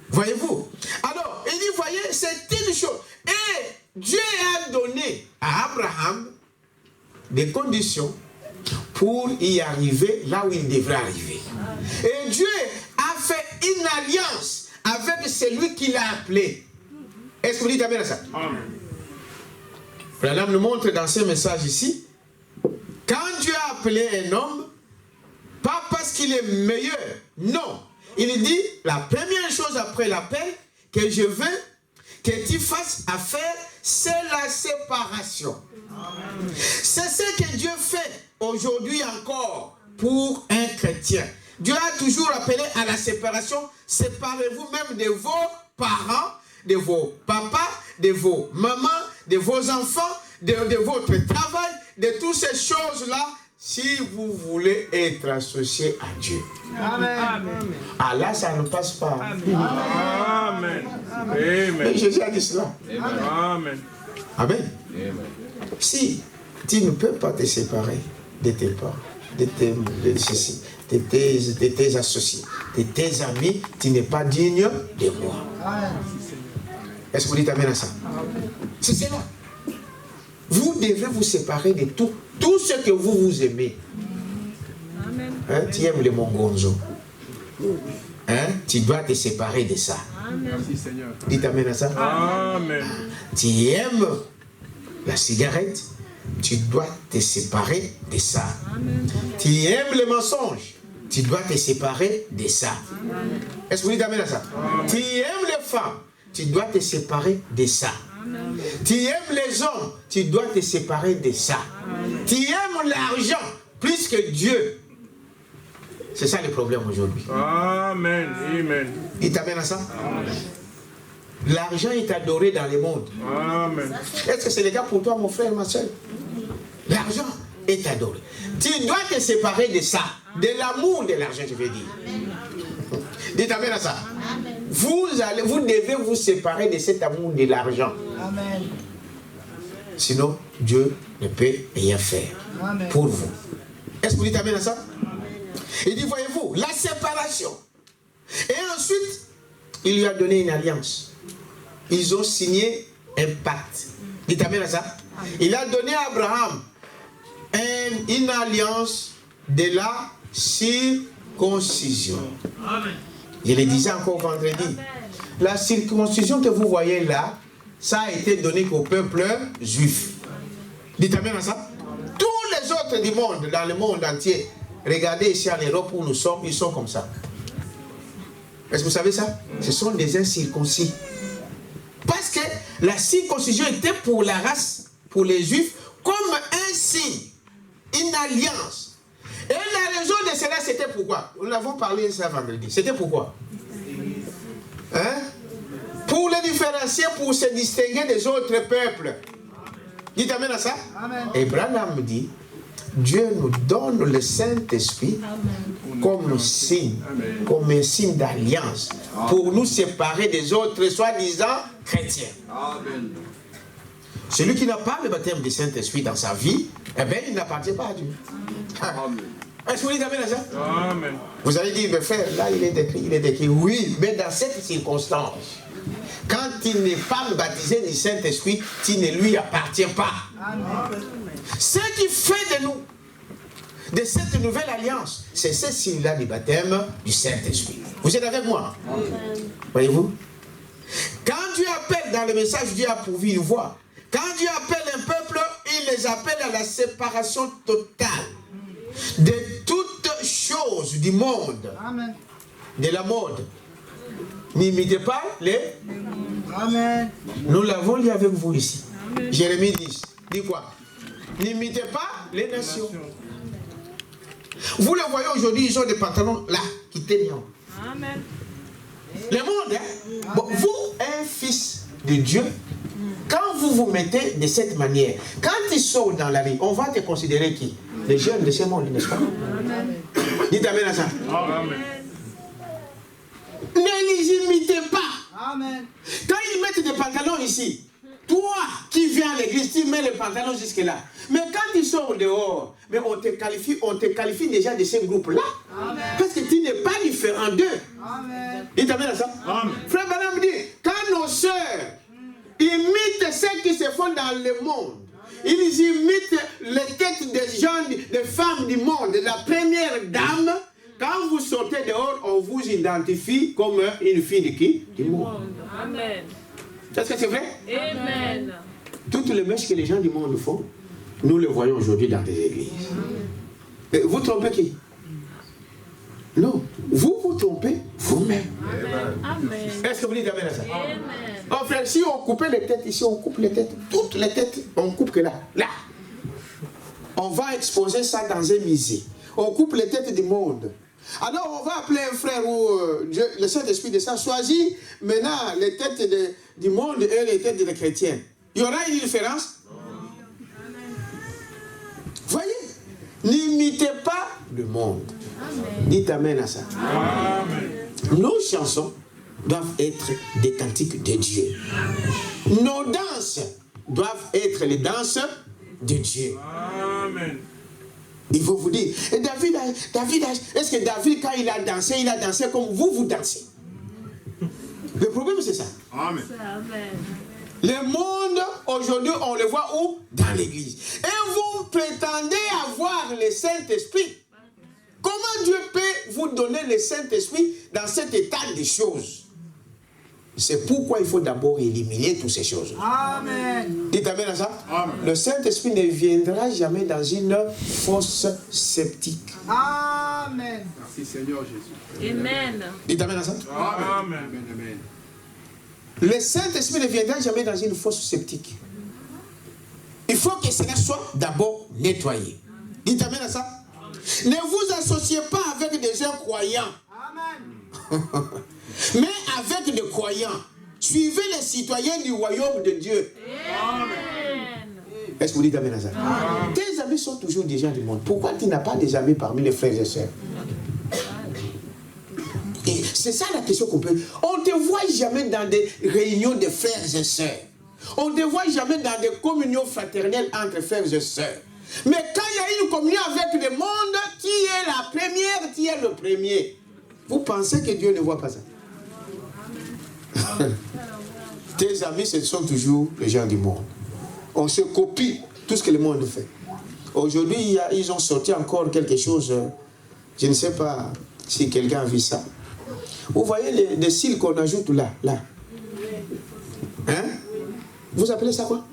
Voyez-vous? Alors, il dit, voyez, c'est une chose. Et Dieu a donné à Abraham des conditions pour y arriver là où il devrait arriver. Et Dieu a fait une alliance avec celui qui l'a appelé. Est-ce que vous dites amen à ça? Amen. Branham nous montre dans ce message ici, quand Dieu a appelé un homme, pas parce qu'il est meilleur, non. Il dit, la première chose après l'appel que je veux que tu fasses à faire, c'est la séparation. C'est ce que Dieu fait aujourd'hui encore pour un chrétien. Dieu a toujours appelé à la séparation. Séparez-vous même de vos parents, de vos papas, de vos mamans, de vos enfants, de votre travail, de toutes ces choses-là, si vous voulez être associé à Dieu. Amen. Ah là, ça ne passe pas. Amen. Amen. Mais Jésus a dit cela. Amen. Amen. Si tu ne peux pas te séparer de tes parents, de tes associés, de tes amis, tu n'es pas digne de moi. Est-ce que vous dites amen à ça? C'est cela. Vous devez vous séparer de tout ce que vous aimez. Hein, tu aimes les mongonzo. Hein, tu dois te séparer de ça. Merci Seigneur. Dites amen à ça. Amen. Tu aimes la cigarette, tu dois te séparer de ça. Tu aimes les mensonges, tu dois te séparer de ça. Est-ce que vous dites amen à ça? Tu aimes les femmes, tu dois te séparer de ça. Tu aimes les hommes, tu dois te séparer de ça. Tu aimes l'argent plus que Dieu. C'est ça le problème aujourd'hui. Amen. Amen. Dites amen à ça. L'argent est adoré dans le monde. Amen. Est-ce que c'est le cas pour toi, mon frère, ma soeur? L'argent est adoré. Tu dois te séparer de ça, de l'amour de l'argent, je veux dire. Dites amen à ça. Vous devez vous séparer de cet amour de l'argent. Amen. Sinon, Dieu ne peut rien faire pour vous. Est-ce que vous dites amen à ça? Il dit, voyez-vous, la séparation. Et ensuite, il lui a donné une alliance. Ils ont signé un pacte. Dites amen à ça. Il a donné à Abraham une alliance de la circoncision. Je le disais encore vendredi. La circoncision que vous voyez là, ça a été donné qu'au peuple juif. Dites amen à ça. Tous les autres du monde, dans le monde entier, regardez ici en Europe où nous sommes, ils sont comme ça. Est-ce que vous savez ça? Ce sont des incirconcis. Parce que la circoncision était pour la race pour les Juifs comme un signe, une alliance. Et la raison de cela, c'était pourquoi? Nous l'avons parlé ça vendredi. C'était pourquoi? Hein? Pour les différencier, pour se distinguer des autres peuples. Dites amen à ça? Amen. Et Branham dit, Dieu nous donne le Saint-Esprit comme signe, comme un signe d'alliance, pour nous séparer des autres, soi-disant chrétiens. Amen. Celui qui n'a pas le baptême du Saint-Esprit dans sa vie, eh bien, il n'appartient pas à Dieu. Amen. Est-ce que vous dites amen à ça? Amen. Vous allez dire, mais frère, là, il est écrit, oui, mais dans cette circonstance, quand il n'est pas baptisé du Saint-Esprit, il ne lui appartient pas. Amen. Ce qui fait de nous, de cette nouvelle alliance, c'est ce signe-là du baptême du Saint-Esprit. Vous êtes avec moi? Amen. Voyez-vous? Quand Dieu appelle dans le message, Dieu a pourvu une voix. Quand Dieu appelle un peuple, il les appelle à la séparation totale de toutes choses du monde. Amen. De la mode. N'imitez pas les... Amen. Nous l'avons lu avec vous ici. Amen. Jérémie 10. Dit quoi? N'imitez pas les nations. Vous le voyez aujourd'hui, ils ont des pantalons là, qui tiennent. Amen. Le monde, hein? Bon, vous, un fils de Dieu, quand vous vous mettez de cette manière, quand ils sortent dans la rue, on va te considérer qui? Les jeunes de ce monde, n'est-ce pas? Amen. Dites amen à ça. Amen. Ne les imitez pas. Amen. Quand ils mettent des pantalons ici, toi qui viens à l'église, tu mets les pantalons jusque-là. Mais quand ils sont dehors, mais on te qualifie déjà de ce groupe-là. Parce que tu n'es pas différent d'eux. Dites amen à ça. Amen. Frère Branham dit, quand nos sœurs imitent ce qui se font dans le monde, ils imitent les têtes des gens, des femmes du monde, de la première dame. Quand vous sortez dehors, on vous identifie comme une fille de qui? Du monde. Amen. Est-ce que c'est vrai? Amen. Toutes les mèches que les gens du monde font, nous les voyons aujourd'hui dans des églises. Et vous trompez qui? Non. Vous vous trompez vous-même. Amen. Est-ce que vous dites amen à ça? Amen. Oh frère, si on coupait les têtes ici, on coupe les têtes, toutes les têtes, on coupe que là. Là. On va exposer ça dans un musée. On coupe les têtes du monde. Alors on va appeler un frère ou le Saint-Esprit de ça, choisit maintenant les têtes du monde et les têtes des chrétiens. Il y aura une différence? Voyez? N'imitez pas le monde. Amen. Dites amen à ça. Amen. Nos chansons doivent être des cantiques de Dieu. Nos danses doivent être les danses de Dieu. Amen. Il faut vous dire, et David, est-ce que David, quand il a dansé comme vous dansez? Le problème, c'est ça. Amen. Le monde, aujourd'hui, on le voit où? Dans l'église. Et vous prétendez avoir le Saint-Esprit. Comment Dieu peut vous donner le Saint-Esprit dans cet état de choses? C'est pourquoi il faut d'abord éliminer toutes ces choses. Amen. Dites amen à ça. Amen. Le Saint-Esprit ne viendra jamais dans une fosse sceptique. Amen. Merci Seigneur Jésus. Amen. Dites amen à ça. Amen. Amen. Le Saint-Esprit ne viendra jamais dans une fosse sceptique. Il faut que cela soit d'abord nettoyé. Dites amen à ça. Amen. Ne vous associez pas avec des gens croyants. Amen. Mais avec des croyants. Suivez les citoyens du royaume de Dieu. Amen. Est-ce que vous dites amen à ça? Amen. Tes amis sont toujours des gens du monde. Pourquoi tu n'as pas des amis parmi les frères et sœurs? Et c'est ça la question qu'on peut... On ne te voit jamais dans des réunions de frères et sœurs. On ne te voit jamais dans des communions fraternelles entre frères et sœurs. Mais quand il y a une communion avec le monde, qui est la première, qui est le premier? Vous pensez que Dieu ne voit pas ça? Tes amis, ce sont toujours les gens du monde. On se copie tout ce que le monde fait. Aujourd'hui, ils ont sorti encore quelque chose. Je ne sais pas si quelqu'un a vu ça. Vous voyez les cils qu'on ajoute là. Hein? Vous appelez ça quoi?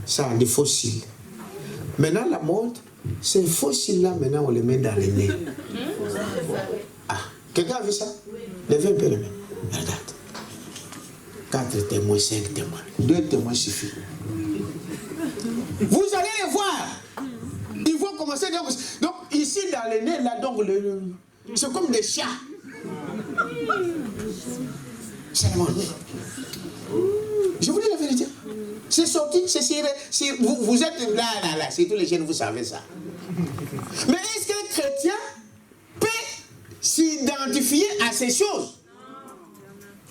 Ça, des fossiles. Maintenant, la mode, ces fossiles-là, maintenant, on les met dans les nez. Ah, quelqu'un a vu ça? Levez un peu les mains. Regarde. 4 témoins, 5 témoins. 2 témoins suffisent. commencé, donc ici dans le nez, là, donc, c'est comme des chats. C'est mon nez. Je vous dis la vérité. C'est sorti, vous êtes là, c'est tous les jeunes, vous savez ça. Mais est-ce qu'un chrétien peut s'identifier à ces choses?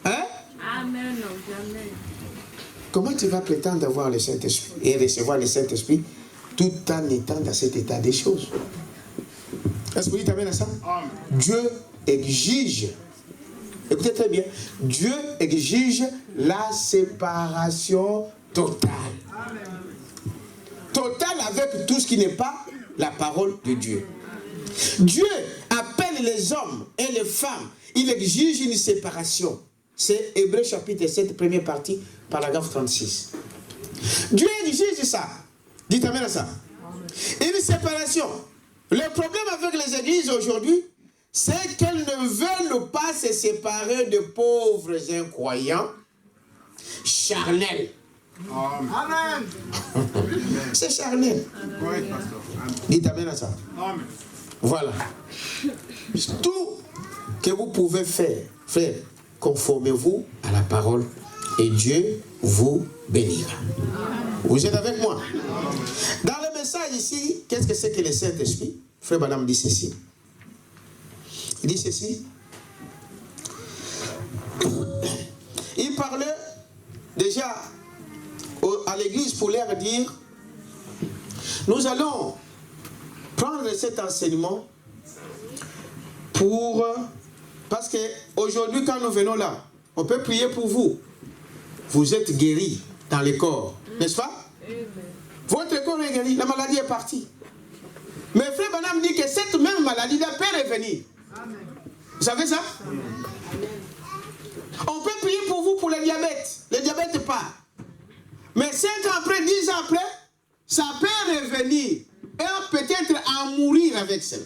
Hein? Amen. Comment tu vas prétendre avoir le Saint-Esprit et recevoir le Saint-Esprit tout en étant dans cet état des choses? Est-ce que vous dites amen à ça? Amen. Dieu exige, écoutez très bien, Dieu exige la séparation totale. Amen. Totale avec tout ce qui n'est pas la parole de Dieu. Dieu appelle les hommes et les femmes, il exige une séparation. C'est Hébreux chapitre 7, première partie, paragraphe 36. Dieu exige ça. Dites amen à ça. Une séparation. Le problème avec les églises aujourd'hui, c'est qu'elles ne veulent pas se séparer de pauvres incroyants, charnels. Amen. C'est charnel. Oui, pasteur. Dites amen à ça. Amen. Voilà. Tout que vous pouvez faire, conformez-vous à la parole et Dieu vous bénira. Vous êtes avec moi? Dans le message ici, qu'est-ce que c'est que le Saint-Esprit? Frère Madame dit ceci. Il dit ceci. Il parlait déjà à l'église pour leur dire, nous allons prendre cet enseignement parce que aujourd'hui quand nous venons là, on peut prier pour vous. Vous êtes guéris dans le corps, n'est-ce pas? Votre corps est guéri, la maladie est partie. Mais frère Branham dit que cette même maladie-là peut revenir. Vous savez ça? On peut prier pour vous pour le diabète. Le diabète part. Mais 5 ans après, 10 ans après, ça peut revenir. Et peut-être à mourir avec cela.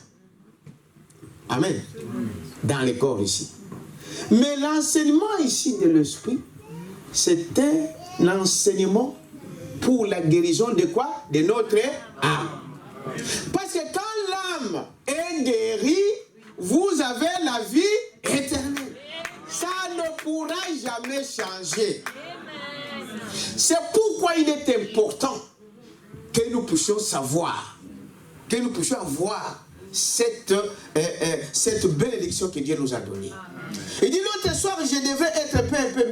Amen. Dans le corps ici. Mais l'enseignement ici de l'esprit, c'était l'enseignement pour la guérison de quoi? De notre âme. Parce que quand l'âme est guérie, vous avez la vie éternelle. Ça ne pourra jamais changer. C'est pourquoi il est important que nous puissions savoir, que nous puissions avoir cette bénédiction que Dieu nous a donnée. Il dit l'autre soir, je devais être un peu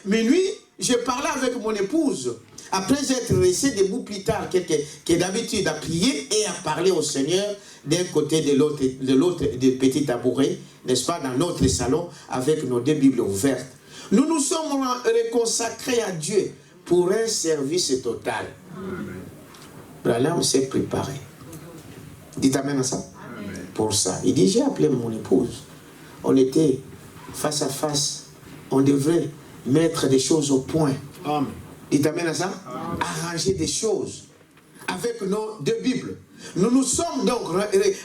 minuit, je parlais avec mon épouse. Après être resté debout plus tard que d'habitude à prier et à parler au Seigneur d'un côté de l'autre des petits tabourets, n'est-ce pas, dans notre salon avec nos 2 Bibles ouvertes. Nous nous sommes reconsacrés à Dieu pour un service total. Branham s'est préparé. Dites amen à ça. Amen. Pour ça. Il dit, j'ai appelé mon épouse. On était face à face. On devrait mettre des choses au point. Amen. Dites amen à ça. Amen. Arranger des choses avec nos 2 Bibles. Nous nous sommes donc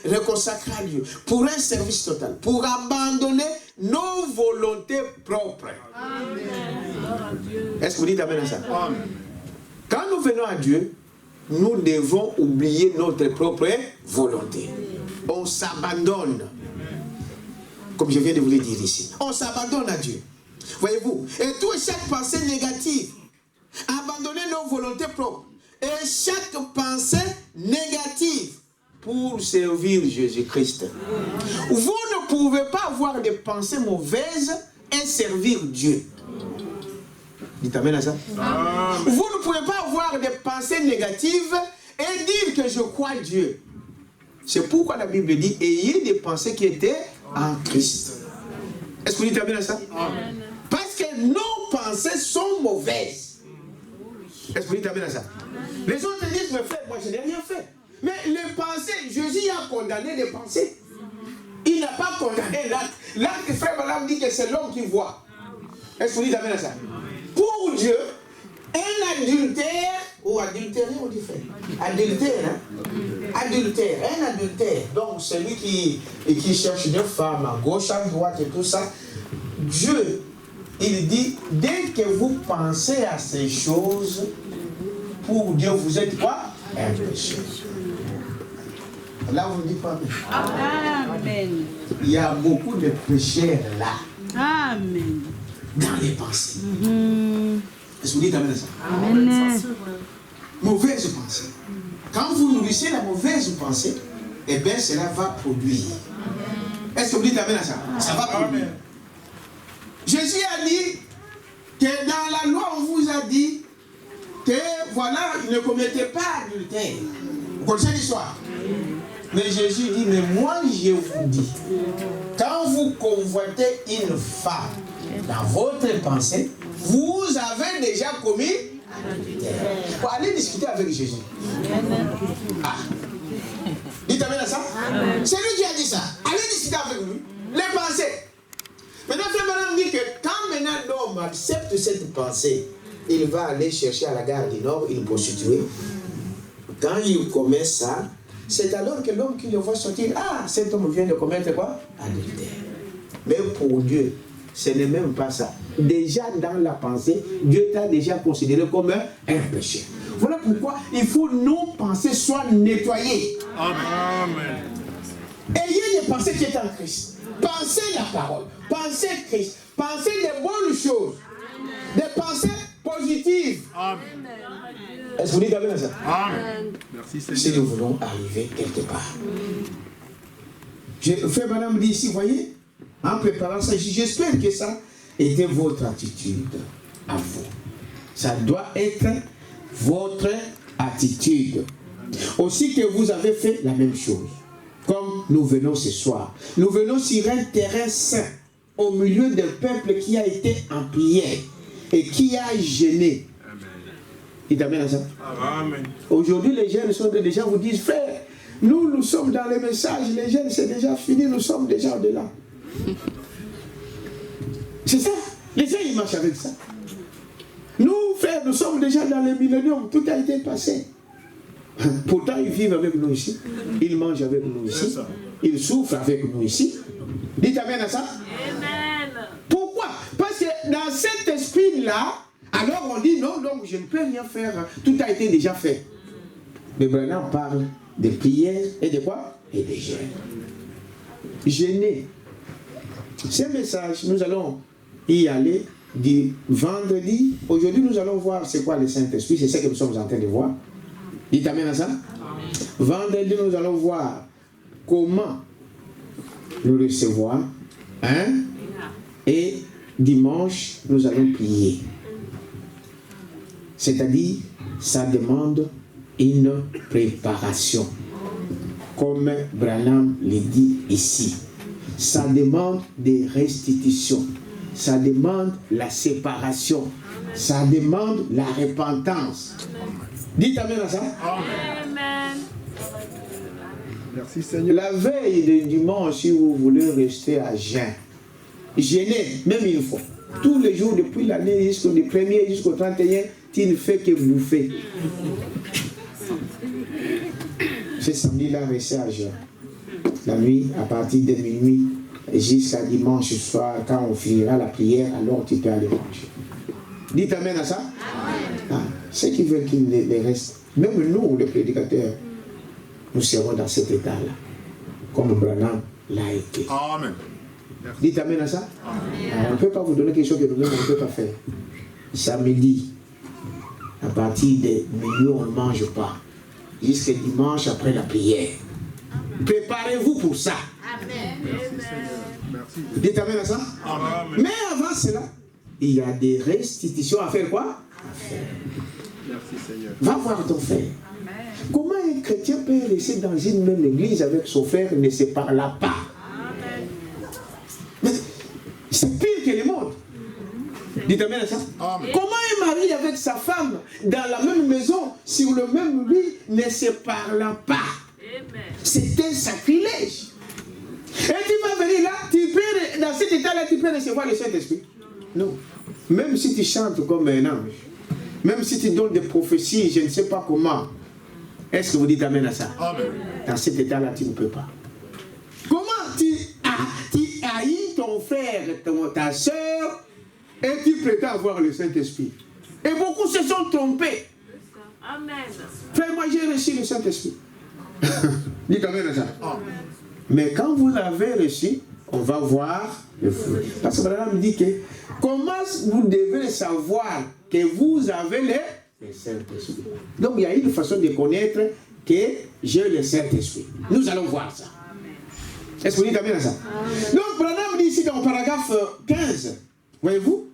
reconsacrés à Dieu pour un service total, pour abandonner nos volontés propres. Amen. Est-ce que vous dites amen à ça? Amen. Quand nous venons à Dieu, nous devons oublier notre propre volonté. On s'abandonne. Comme je viens de vous le dire ici. On s'abandonne à Dieu. Voyez-vous? Et tout et chaque pensée négative. Abandonner nos volontés propres. Et chaque pensée négative pour servir Jésus-Christ. Vous ne pouvez pas avoir des pensées mauvaises et servir Dieu. Dites amen à ça. Amen. Vous ne pouvez pas avoir des pensées négatives et dire que je crois Dieu. C'est pourquoi la Bible dit, ayez des pensées qui étaient en Christ. Est-ce que vous dites amen à ça? Amen. Parce que nos pensées sont mauvaises. Est-ce que vous dites amen à ça? Les autres disent, mais frère, moi je n'ai rien fait. Mais les pensées, Jésus a condamné les pensées. Il n'a pas condamné l'acte. L'acte, frère Branham dit que c'est l'homme qui voit. Est-ce que vous dites amen à ça? Pour Dieu, un adultère, ou adultère, on dit frère. Adultère, hein? Adultère, un adultère. Donc celui qui cherche des femmes à gauche, à droite et tout ça. Dieu, il dit, dès que vous pensez à ces choses, pour Dieu, vous êtes quoi? Un péché. Là, on ne dit pas Amen. Amen. Il y a beaucoup de pécheurs là, Amen. dans les pensées. Est-ce que vous dites Amen à ça? Amen. Mauvaise pensée. Quand vous nourrissez la mauvaise pensée, eh bien, cela va produire. Est-ce que vous dites Amen à ça? Ça va produire. Jésus a dit que dans la loi, on vous a dit que, voilà, ne commettez pas adultère. Vous connaissez l'histoire? Mais Jésus dit, mais moi je vous dis, quand vous convoitez une femme dans votre pensée, vous avez déjà commis adultère. Allez discuter avec Jésus. Ah. Dites Amen à ça? C'est lui qui a dit ça. Allez discuter avec lui. Les pensées. Maintenant, frère Madame dit que quand maintenant l'homme accepte cette pensée, il va aller chercher à la gare du Nord une prostituée. Quand il commet ça, c'est alors que l'homme qui le voit sortir, ah, cet homme vient de commettre quoi? Adultère. Mais pour Dieu, ce n'est même pas ça. Déjà dans la pensée, Dieu t'a déjà considéré comme un péché. Voilà pourquoi il faut nos pensées soient nettoyées. Amen. Ayez des pensées qui sont en Christ. Pensez la parole. Pensez Christ. Pensez des bonnes choses. Des pensées positives. Amen. Est-ce que vous dites Amen à ça? Amen. Merci Si Seigneur. nous voulons arriver quelque part. Frère Madame dit ici, voyez, en préparant ça, j'espère que ça était votre attitude à vous. Ça doit être votre attitude. Aussi que vous avez fait la même chose. Comme nous venons ce soir. Nous venons sur un terrain saint, au milieu d'un peuple qui a été en prière et qui a gêné. Il t'amène à ça. Amen. Aujourd'hui, les gens vous disent, frère, nous sommes dans les messages, les jeunes, c'est déjà fini, nous sommes déjà au-delà. C'est ça. Les gens, ils marchent avec ça. Nous, frère, nous sommes déjà dans les milléniums, tout a été passé. Pourtant, ils vivent avec nous ici. Ils mangent avec nous ici. Ils souffrent avec nous ici. Dites Amen à ça. Amen. Pourquoi? Parce que dans cet esprit-là, alors on dit non, donc je ne peux rien faire. Tout a été déjà fait. Mais Branham parle de prière et de quoi? Et de jeûne. Jeûner. Ce message, nous allons y aller du vendredi. Aujourd'hui, nous allons voir c'est quoi le Saint-Esprit. C'est ce que nous sommes en train de voir. Dites Amen à ça. Vendredi, nous allons voir comment le recevoir. Hein? Et dimanche, nous allons prier. C'est-à-dire, ça demande une préparation. Comme Branham le dit ici. Ça demande des restitutions. Ça demande la séparation. Ça demande la repentance. Dites Amen à ça. Amen. Merci Seigneur. La veille de dimanche, si vous voulez rester à jeun, jeûnez, même une fois. Tous les jours, depuis l'année jusqu'au 1er jusqu'au 31, tu ne fais que bouffer. Ce samedi-là, restez à jeun. La nuit, à partir de minuit, jusqu'à dimanche soir, quand on finira la prière, alors tu peux aller manger. Dites Amen à ça. Ah, ceux qui veulent qu'il les reste, même nous, les prédicateurs, nous serons dans cet état-là, comme Branham l'a été. Amen. Dites Amen à ça. Alors, on ne peut pas vous donner quelque chose que nous-mêmes on ne peut pas faire. Samedi, à partir de minuit, on ne mange pas. Jusqu'à dimanche, après la prière. Préparez-vous pour ça. Merci. Dites Amen à ça. Amen. Mais avant cela, il y a des restitutions à faire quoi? À faire. Merci Seigneur. Va voir ton frère. Comment un chrétien peut rester dans une même église avec son frère ne se parle pas? Mais c'est pire que le monde. Dites Amen à ça. Amen. Comment un mari avec sa femme dans la même maison, sur le même lit, ne se parle pas? C'est un sacrilège. Et tu vas venir là, dans cet état-là, tu peux recevoir le Saint-Esprit. Non. Même si tu chantes comme un ange, même si tu donnes des prophéties, je ne sais pas comment, est-ce que vous dites Amen à ça? Amen. Dans cet état-là, tu ne peux pas. Comment tu haïs ton frère, ta soeur, et tu prétends avoir le Saint-Esprit? Et beaucoup se sont trompés. Amen. Frère, moi j'ai reçu le Saint-Esprit. Dites amen à ça. Mais quand vous l'avez reçu, on va voir le fruit. Parce que madame me dit que comment vous devez savoir que vous avez le Saint-Esprit. Donc il y a une façon de connaître que j'ai le Saint-Esprit. Nous allons voir ça. Est-ce que vous dites amen à ça? Donc madame dit ici dans le paragraphe 15, voyez-vous,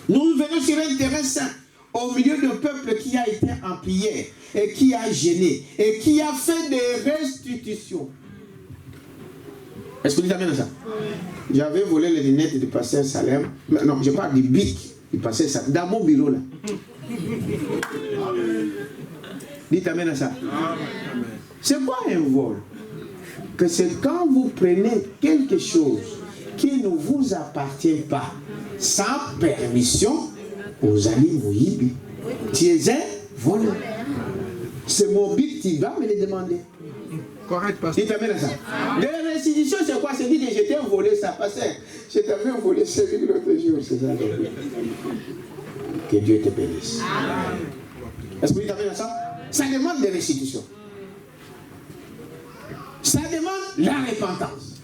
nous venons sur un terrain saint, au milieu d'un peuple qui a été en prière, et qui a gêné, et qui a fait des restitutions. Est-ce que vous dites amen à ça? J'avais volé les lunettes du pasteur Salem. Non, je parle du bic du pasteur Salem, dans mon bureau là. Dites amen à ça. C'est quoi un vol? Que c'est quand vous prenez quelque chose qui ne vous appartient pas, sans permission, vous allez mouiller. Tu es un voleur. C'est mon but, tu vas me le demander. Correct, pasteur. Dites amen à ça. Les restitutions, c'est quoi? C'est dire que j'étais volé, ça passait. Je t'avais volé celui l'autre jour, c'est ça. Que Dieu te bénisse. Est-ce que vous dites amen à ça? Ça demande des restitutions. Ça demande la repentance.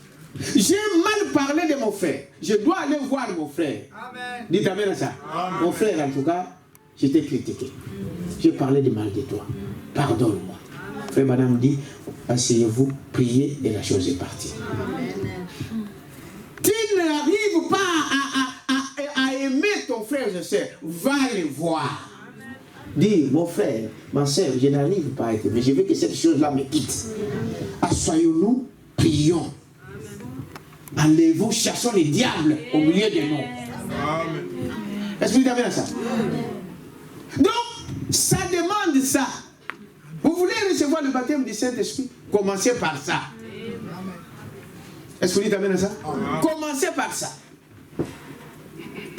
J'ai mal parlé de mon frère. Je dois aller voir mon frère. Amen. Dites amen à ça. Amen. Mon frère, en tout cas, je t'ai critiqué. J'ai parlé de mal de toi. Pardonne-moi. Frère madame dit, asseyez-vous, priez et la chose est partie. Amen. Tu n'arrives pas à aimer ton frère, je sais. Va le voir. Dis, mon frère, ma soeur, je n'arrive pas à être, mais je veux que cette chose-là me quitte. Assoyons-nous, prions. Enlevons, chassons les diables au milieu de nous. Amen. Est-ce que vous avez ça? Donc, ça demande ça. Vous voulez recevoir le baptême du Saint-Esprit? Commencez par ça. Est-ce que vous dites amen à ça? Commencez par ça.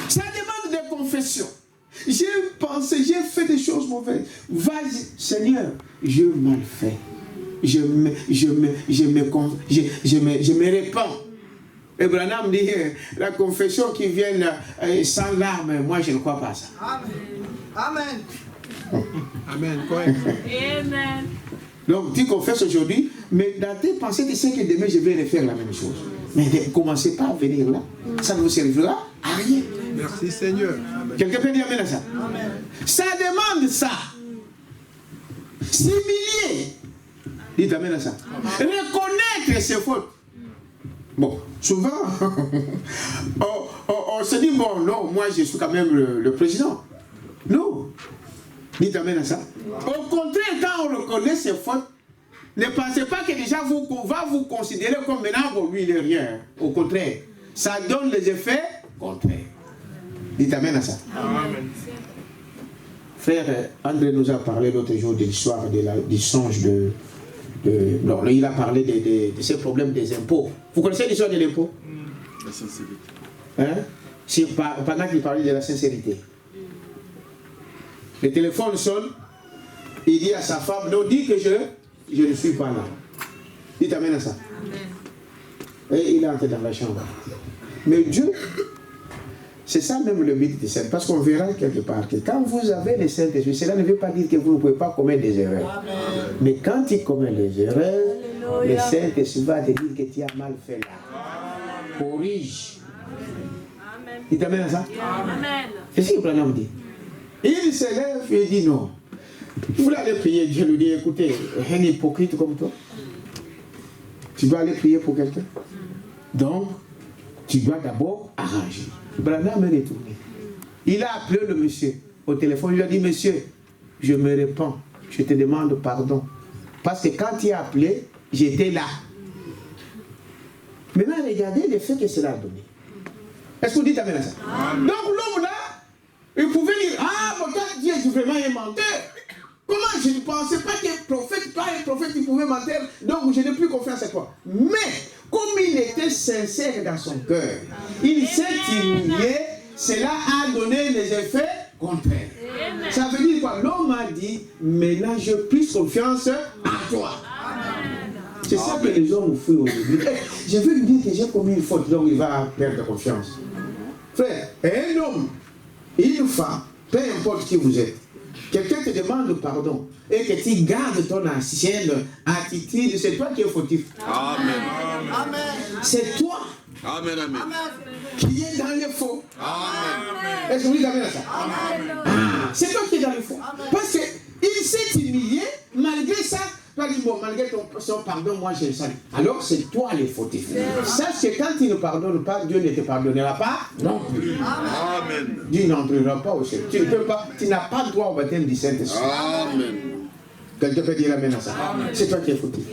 Ça demande des confessions. J'ai pensé, j'ai fait des choses mauvaises. Vas-y, Seigneur, je mal fait. Je me répands. Et Branham dit, la confession qui vient sans larmes, moi je ne crois pas à ça. Amen. Amen. Amen. Correct. Amen. Donc tu confesses aujourd'hui, mais dans tes pensées, tu sais que demain je vais refaire la même chose. Mais ne commencez pas à venir là. Ça ne vous servira à rien. Merci Seigneur. Quelqu'un peut dire amen à ça? Amen. Ça demande ça. S'humilier. Dites amen à ça. Reconnaître ses fautes. Bon, souvent, on se dit, bon, non, moi je suis quand même le président. Non. Dites amen à ça. Au contraire, quand on reconnaît ses fautes, ne pensez pas que déjà on va vous considérer comme maintenant, bon, lui il est rien. Au contraire, ça donne les effets contraires. Dites amen à ça. Amen. Frère André nous a parlé l'autre jour de l'histoire du songe non, il a parlé de ces problèmes des impôts. Vous connaissez l'histoire de l'impôt? La sincérité. Hein? Pendant qu'il parlait de la sincérité. Le téléphone sonne, il dit à sa femme, non, dis que je ne suis pas là. Dites amen à ça. Amen. Et il est entré dans la chambre. Mais Dieu, c'est ça même le but de Saint, parce qu'on verra quelque part que quand vous avez le Saint-Esprit, cela ne veut pas dire que vous ne pouvez pas commettre des erreurs. Amen. Mais quand tu commets des erreurs, le Saint-Esprit va te dire que tu as mal fait là. Corrige. Il t'amène à ça? Amen. C'est ce que Branham dit. Il se lève et dit non. Vous voulez aller prier, Dieu lui dit, écoutez, un hypocrite comme toi, tu dois aller prier pour quelqu'un. Donc, tu dois d'abord arranger. Branham est retourné. Il a appelé le monsieur au téléphone. Il lui a dit, monsieur, je me répands. Je te demande pardon. Parce que quand il a appelé, j'étais là. Maintenant, regardez l'effet que cela a donné. Est-ce que vous dites amen à ça? Donc l'homme là, il pouvait dire, ah, mon Dieu, Dieu est vraiment un menteur. Comment? Je ne pensais pas qu'un prophète, toi un prophète, il pouvait mentir. Donc je n'ai plus confiance à toi. Mais, comme il était sincère dans son cœur, il s'est humilié, cela a donné les effets contraires. Amen. Ça veut dire quoi? L'homme a dit, maintenant j'ai plus confiance en toi. C'est ça que les hommes font aujourd'hui. Je veux lui dire que j'ai commis une faute, donc il va perdre confiance. Frère, un homme, une femme, peu importe qui vous êtes, quelqu'un te demande pardon et que tu gardes ton ancienne attitude, c'est toi qui es fautif. Amen. Amen. C'est toi Amen. Amen. qui es dans le faux. Amen. Est-ce que vous dites amen à ça? C'est toi qui es dans le faux. Parce qu'il s'est humilié, malgré ça, toi dis bon, malgré son pardon, moi j'ai ça. Alors c'est toi le fautif. Sache que quand tu ne pardonnes pas, Dieu ne te pardonnera pas non plus. Amen. Dieu n'entrera pas au ciel. Tu ne peux pas, tu n'as pas droit au baptême du Saint-Esprit. Amen. Quelqu'un peut dire amen à ça. C'est toi qui es fautif.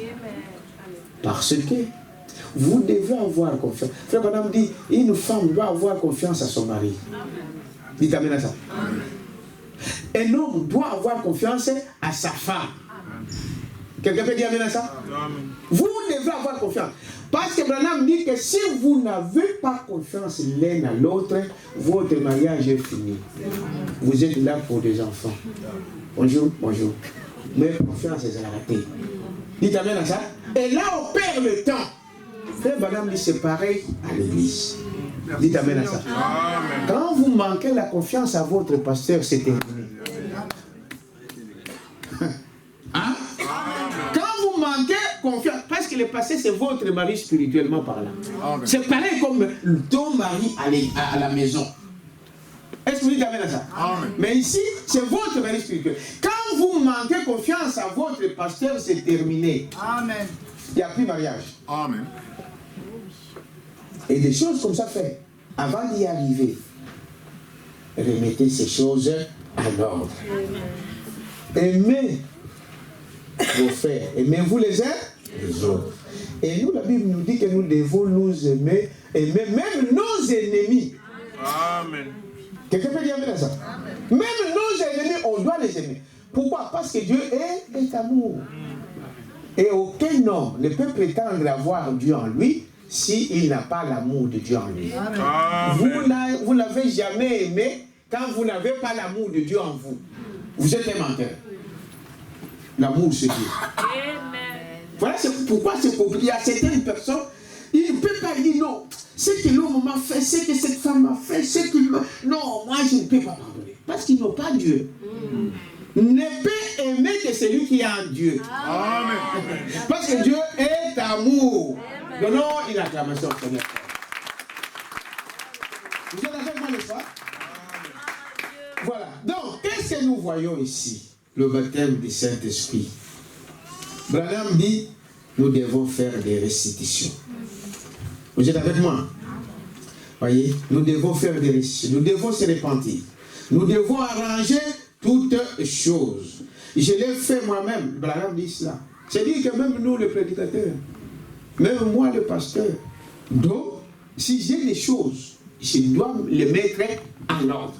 Parce que vous devez avoir confiance. Frère Madame dit, une femme doit avoir confiance à son mari. Dites amen à ça. Un homme doit avoir confiance à sa femme. Quelqu'un peut dire amen à ça? Vous devez avoir confiance. Parce que Branham dit que si vous n'avez pas confiance l'un à l'autre, votre mariage est fini. Vous êtes là pour des enfants. Bonjour, bonjour. Mais confiance est arrêtée. Dites amen à ça. Et là, on perd le temps. Frère Branham dit c'est pareil à l'église. Dites amen à ça. Quand vous manquez la confiance à votre pasteur, c'est terminé. Hein? Quand vous manquez confiance, parce que le passé c'est votre mari spirituellement parlant. C'est pareil comme ton mari à la maison. Est-ce que vous dites amen à ça? Amen. Mais ici, c'est votre mari spirituel. Quand vous manquez confiance à votre pasteur, c'est terminé. Amen. Il n'y a plus mariage. Amen. Et des choses comme ça fait. Avant d'y arriver, remettez ces choses à l'ordre. Aimez vos frères, aimez-vous les uns les autres. Et nous, la Bible nous dit que nous devons nous aimer même nos ennemis. Amen. Quelqu'un peut dire amen à ça? Même nos ennemis, on doit les aimer. Pourquoi? Parce que Dieu est amour. Et aucun homme ne peut prétendre avoir Dieu en lui s'il n'a pas l'amour de Dieu en lui. Amen. Vous n'avez jamais aimé quand vous n'avez pas l'amour de Dieu en vous. Vous êtes un menteur. L'amour, c'est Dieu. Voilà pourquoi c'est compliqué. Il y a certaines personnes, ils ne peuvent pas dire non. Ce que l'homme m'a fait, ce que cette femme m'a fait, ce qu'il m'a... Non, moi je ne peux pas pardonner. Parce qu'ils n'ont pas Dieu. Ne peut aimer que celui qui a Dieu. Amen. Parce que Dieu est amour. Donnons une acclamation au Seigneur. Vous êtes avec moi, n'est-ce pas? Voilà. Donc, qu'est-ce que nous voyons ici? Le baptême du Saint-Esprit. Branham dit, nous devons faire des restitutions. Vous êtes avec moi? Voyez, nous devons faire des restitutions. Nous devons se repentir. Nous devons arranger toutes choses. Je l'ai fait moi-même. Branham dit cela. C'est-à-dire que même nous, les prédicateurs, même moi, le pasteur, donc, si j'ai des choses, je dois les mettre en ordre.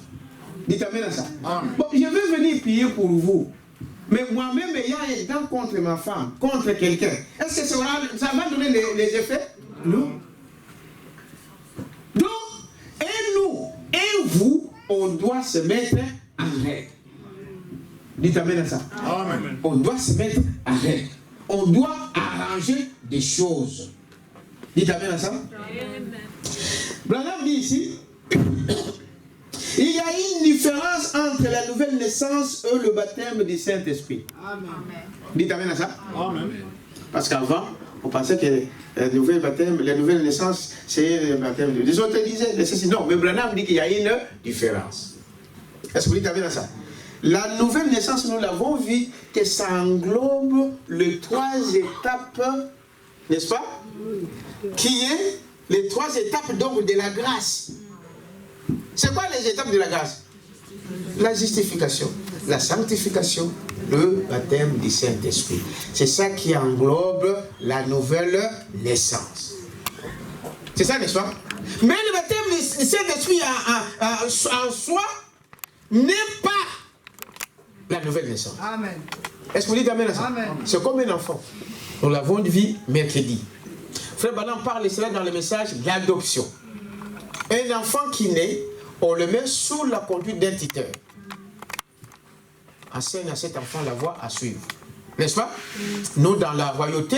Dites amen à ça. Bon, je vais venir prier pour vous. Mais moi-même, ayant un temps contre ma femme, contre quelqu'un, est-ce que ça va donner les effets? Non. Donc, et nous, et vous, on doit se mettre en règle. Dites amen à ça. Amen. On doit se mettre en règle. On doit arranger des choses. Dites amen à ça. Branham dit ici, il y a une différence entre la nouvelle naissance et le baptême du Saint-Esprit. Amen. Dites amen à ça. Amen. Parce qu'avant, on pensait que la nouvelle naissance, c'est le baptême de... Les autres disaient, ceci. Non, mais Branham dit qu'il y a une différence. Est-ce que vous dites amen à ça? La nouvelle naissance, nous l'avons vu, que ça englobe les 3 étapes, n'est-ce pas? Qui est les 3 étapes donc de la grâce. C'est quoi les étapes de la grâce? La justification, la sanctification, le baptême du Saint-Esprit. C'est ça qui englobe la nouvelle naissance. C'est ça, n'est-ce pas? Mais le baptême du Saint-Esprit en soi n'est pas la nouvelle naissance. Amen. Est-ce que vous dites amen à ça? Amen. C'est comme un enfant. Nous l'avons vu mercredi. Frère Branham parle de cela dans le message l'adoption. Un enfant qui naît, on le met sous la conduite d'un tuteur. Enseigne à cet enfant la voie à suivre. N'est-ce pas? Nous, dans la royauté,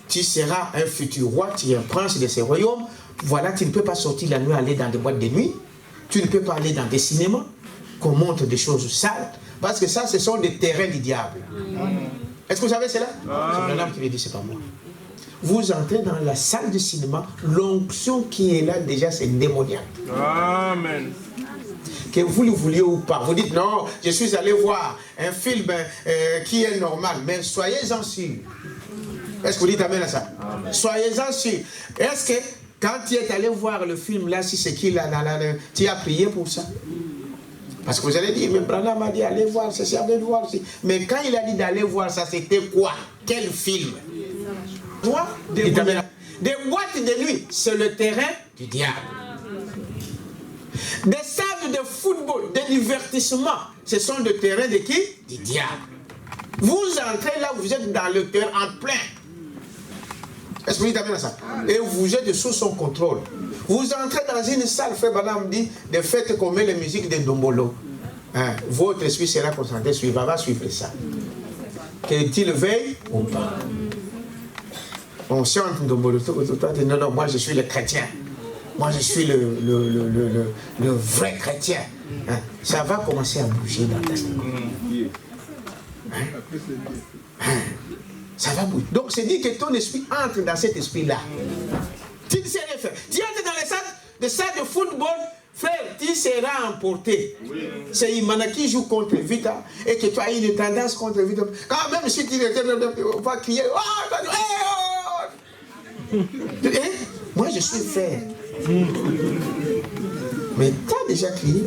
tu seras un futur roi, tu es un prince de ce royaume. Voilà, tu ne peux pas sortir la nuit, aller dans des boîtes de nuit. Tu ne peux pas aller dans des cinémas, qu'on montre des choses sales. Parce que ça, ce sont des terrains du diable. Est-ce que vous savez cela? C'est Branham qui le dit, c'est pas moi. Vous entrez dans la salle de cinéma, l'onction qui est là déjà, c'est démoniaque. Amen. Que vous le vouliez ou pas, vous dites non, je suis allé voir un film qui est normal, mais soyez-en sûrs. Est-ce que vous dites amen à ça? Soyez-en sûrs. Est-ce que quand tu es allé voir le film là, si c'est qui là, tu as prié pour ça? Parce que vous allez dire, mais Branham m'a dit allez voir, c'est ça, allez voir. Mais quand il a dit d'aller voir ça, c'était quoi? Quel film? Toi, des boîtes de nuit, c'est le terrain du diable. Des stades de football, de divertissement, ce sont des terrains de qui? Du diable. Vous entrez là, vous êtes dans le terrain en plein. Est-ce que vous dites amen à ça? Et vous êtes sous son contrôle. Vous entrez dans une salle, Frère Branham dit, de fête qu'on met les musiques de Ndombolo. Votre esprit sera concentré, va suivre ça. Qu'il le veuille ou pas. On chante Ndombolo. Non, non, moi je suis le chrétien. Moi je suis le vrai chrétien. Ça va commencer à bouger dans ta vie. Ça va bouger. Donc c'est dit que ton esprit entre dans cet esprit-là. Tu ne sais rien faire. Tu entres dans les salles de football, frère, tu seras emporté. Oui. C'est Imana qui joue contre Vita et que tu as une tendance contre Vita. Quand même si tu vas crier, moi je suis frère. Mais tu as déjà crié.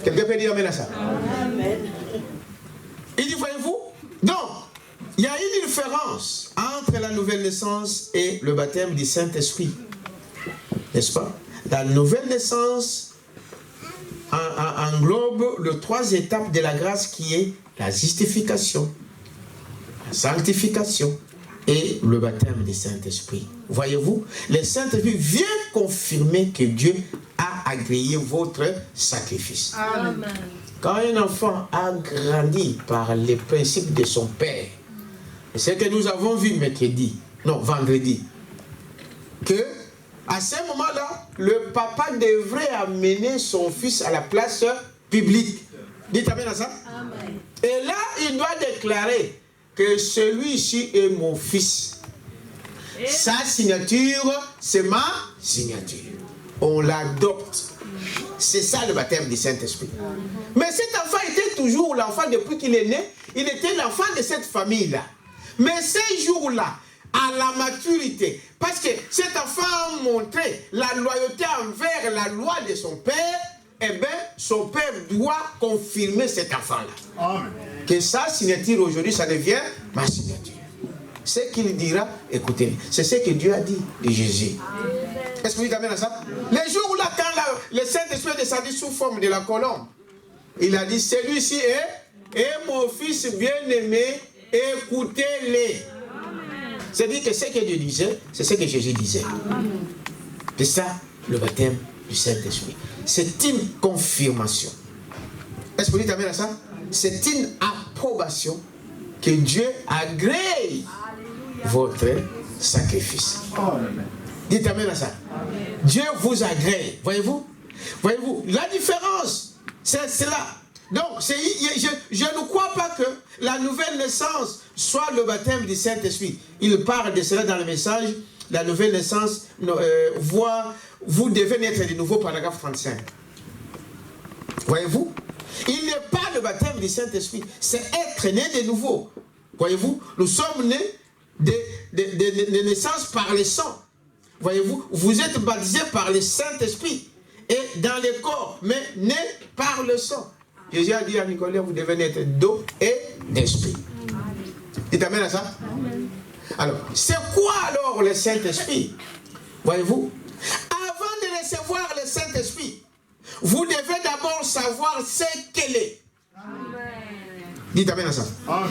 Quelqu'un peut dire amen à ça? Amen. Il dit, voyez-vous? Donc, il y a une différence entre la nouvelle naissance et le baptême du Saint-Esprit. N'est-ce pas? La nouvelle naissance englobe les 3 étapes de la grâce qui est la justification, la sanctification et le baptême du Saint-Esprit. Voyez-vous, le Saint-Esprit vient confirmer que Dieu a agréé votre sacrifice. Amen. Quand un enfant a grandi par les principes de son père, c'est ce que nous avons vu vendredi, que à ce moment-là, le papa devrait amener son fils à la place publique. Dites amen à ça. Amen. Et là, il doit déclarer que celui-ci est mon fils. Sa signature, c'est ma signature. On l'adopte. C'est ça le baptême du Saint-Esprit. Mais cet enfant était toujours l'enfant depuis qu'il est né. Il était l'enfant de cette famille-là. Mais ces jours-là, à la maturité, parce que cet enfant a montré la loyauté envers la loi de son père, eh bien, son père doit confirmer cet enfant-là. Que sa signature aujourd'hui, ça devient ma signature. Ce qu'il dira, écoutez, c'est ce que Dieu a dit de Jésus. Est-ce que vous dites amen à ça? Les jours-là, quand le Saint-Esprit est descendu sous forme de la colombe, il a dit, celui-ci est mon fils bien-aimé, écoutez-les. C'est-à-dire que ce que Dieu disait, c'est ce que Jésus disait. C'est ça, le baptême du Saint-Esprit. C'est une confirmation. Est-ce que vous dites amen à ça? C'est une approbation que Dieu agrée votre sacrifice. Dites amen à ça. Dieu vous agrée. Voyez-vous? Voyez-vous? La différence, c'est cela. Donc, je ne crois pas que la nouvelle naissance soit le baptême du Saint-Esprit. Il parle de cela dans le message. La nouvelle naissance, vous devez naître de nouveau, paragraphe 35. Voyez-vous? Il n'est pas le baptême du Saint-Esprit. C'est être né de nouveau. Voyez-vous? Nous sommes nés de naissance par le sang. Voyez-vous? Vous êtes baptisés par le Saint-Esprit. Et dans le corps, mais nés par le sang. Jésus a dit à Nicolas, vous devez naître d'eau et d'esprit. Il t'amène à ça? Amen. Alors, c'est quoi alors le Saint-Esprit? Voyez-vous? Avant de recevoir le Saint-Esprit, vous devez d'abord savoir ce qu'elle est. Amen. Dites amen à ça. Amen.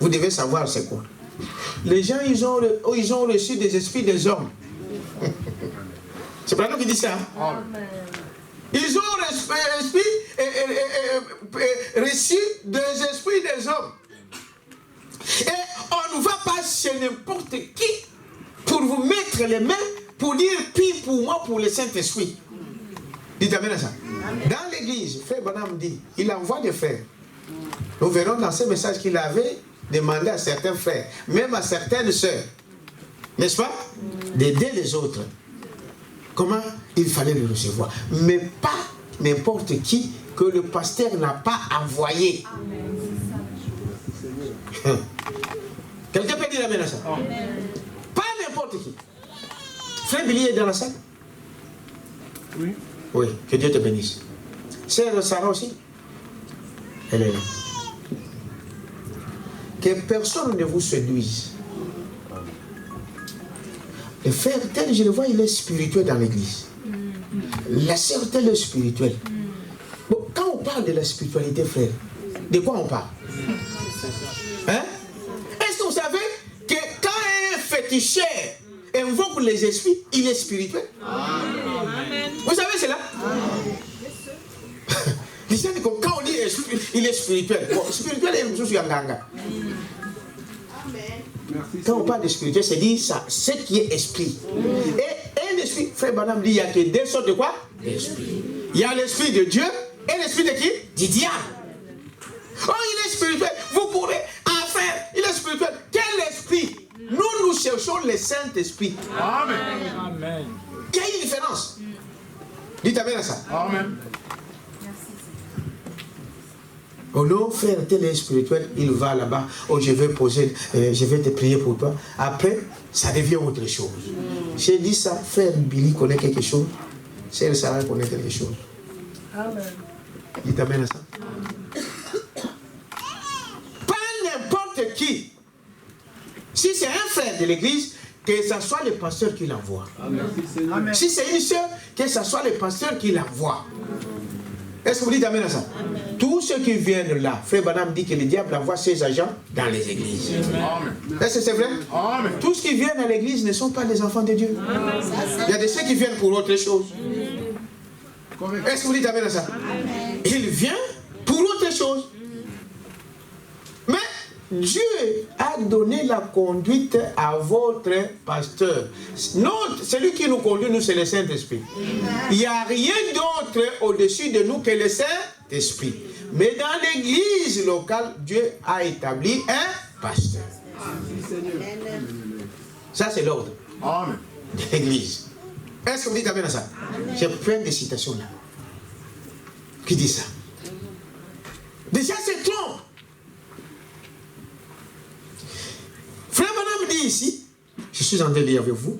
Vous devez savoir c'est quoi. Les gens, ils ont reçu des esprits des hommes. C'est pas nous qui dit ça. Amen. Ils ont reçu des esprits des hommes. Et on ne va pas chez n'importe qui pour vous mettre les mains pour dire puis pour moi pour le Saint-Esprit. Dites amen à ça. Dans l'église, Frère Branham dit, il envoie des frères. Nous verrons dans ce message qu'il avait demandé à certains frères, même à certaines sœurs, n'est-ce pas, d'aider les autres. Comment il fallait le recevoir. Mais pas n'importe qui que le pasteur n'a pas envoyé. Quelqu'un peut dire amen à ça? Pas n'importe qui. Frère Billy est dans la salle? Oui. Oui, que Dieu te bénisse. Sœur Sarah aussi? Elle est là. Que personne ne vous séduise. Le frère tel, je le vois, il est spirituel dans l'église. La sœur telle est spirituelle. Bon, quand on parle de la spiritualité, frère, de quoi on parle? Hein? Est-ce que vous savez que quand un féticheur invoque les esprits, il est spirituel? Amen. Vous savez cela? Quand on dit esprit, il est spirituel. Bon, spirituel est une chose yanganga. Quand on parle de spirituel, c'est dire ça, ce qui est esprit. Et un esprit, frère Banam dit, il n'y a que deux sortes de quoi? D'esprit. Il y a l'esprit de Dieu et l'esprit de qui? Du diable. Oh, il est spirituel. Vous pourrez en faire. Il est spirituel. Quel esprit? Nous cherchons le Saint-Esprit. Amen. Amen. Il y a une différence. Dites amen à ça. Amen. Oh non, frère, tel est spirituel, il va là-bas. Oh, je vais te prier pour toi. Après, ça devient autre chose. J'ai dit ça, frère Billy connaît quelque chose. Sœur Sarah connaît quelque chose. Amen. Dites amen à ça. Pas n'importe qui. Si c'est un frère de l'église, que ce soit le pasteur qui l'envoie. Si c'est une sœur, que ce soit le pasteur qui l'envoie. Est-ce que vous dites amen à ça? Amen. Tous ceux qui viennent là, frère Banam dit que le diable envoie ses agents dans les églises. Est-ce que c'est vrai? Amen. Tous ceux qui viennent à l'église ne sont pas des enfants de Dieu. Amen. Il y a des ceux qui viennent pour autre chose. Est-ce que vous dites amen à ça? Amen. Il vient pour autre chose. Mais Dieu a donné la conduite à votre pasteur. Non, celui qui nous conduit, nous, c'est le Saint-Esprit. Il n'y a rien d'autre au-dessus de nous que le Saint-Esprit. Mais dans l'église locale, Dieu a établi un pasteur. Ça, c'est l'ordre de l'église. Est-ce que vous dites amen à ça? J'ai plein de citations là. Qui dit ça? Déjà, c'est trompe. Frère Bonhomme dit ici, je suis en délire avec vous,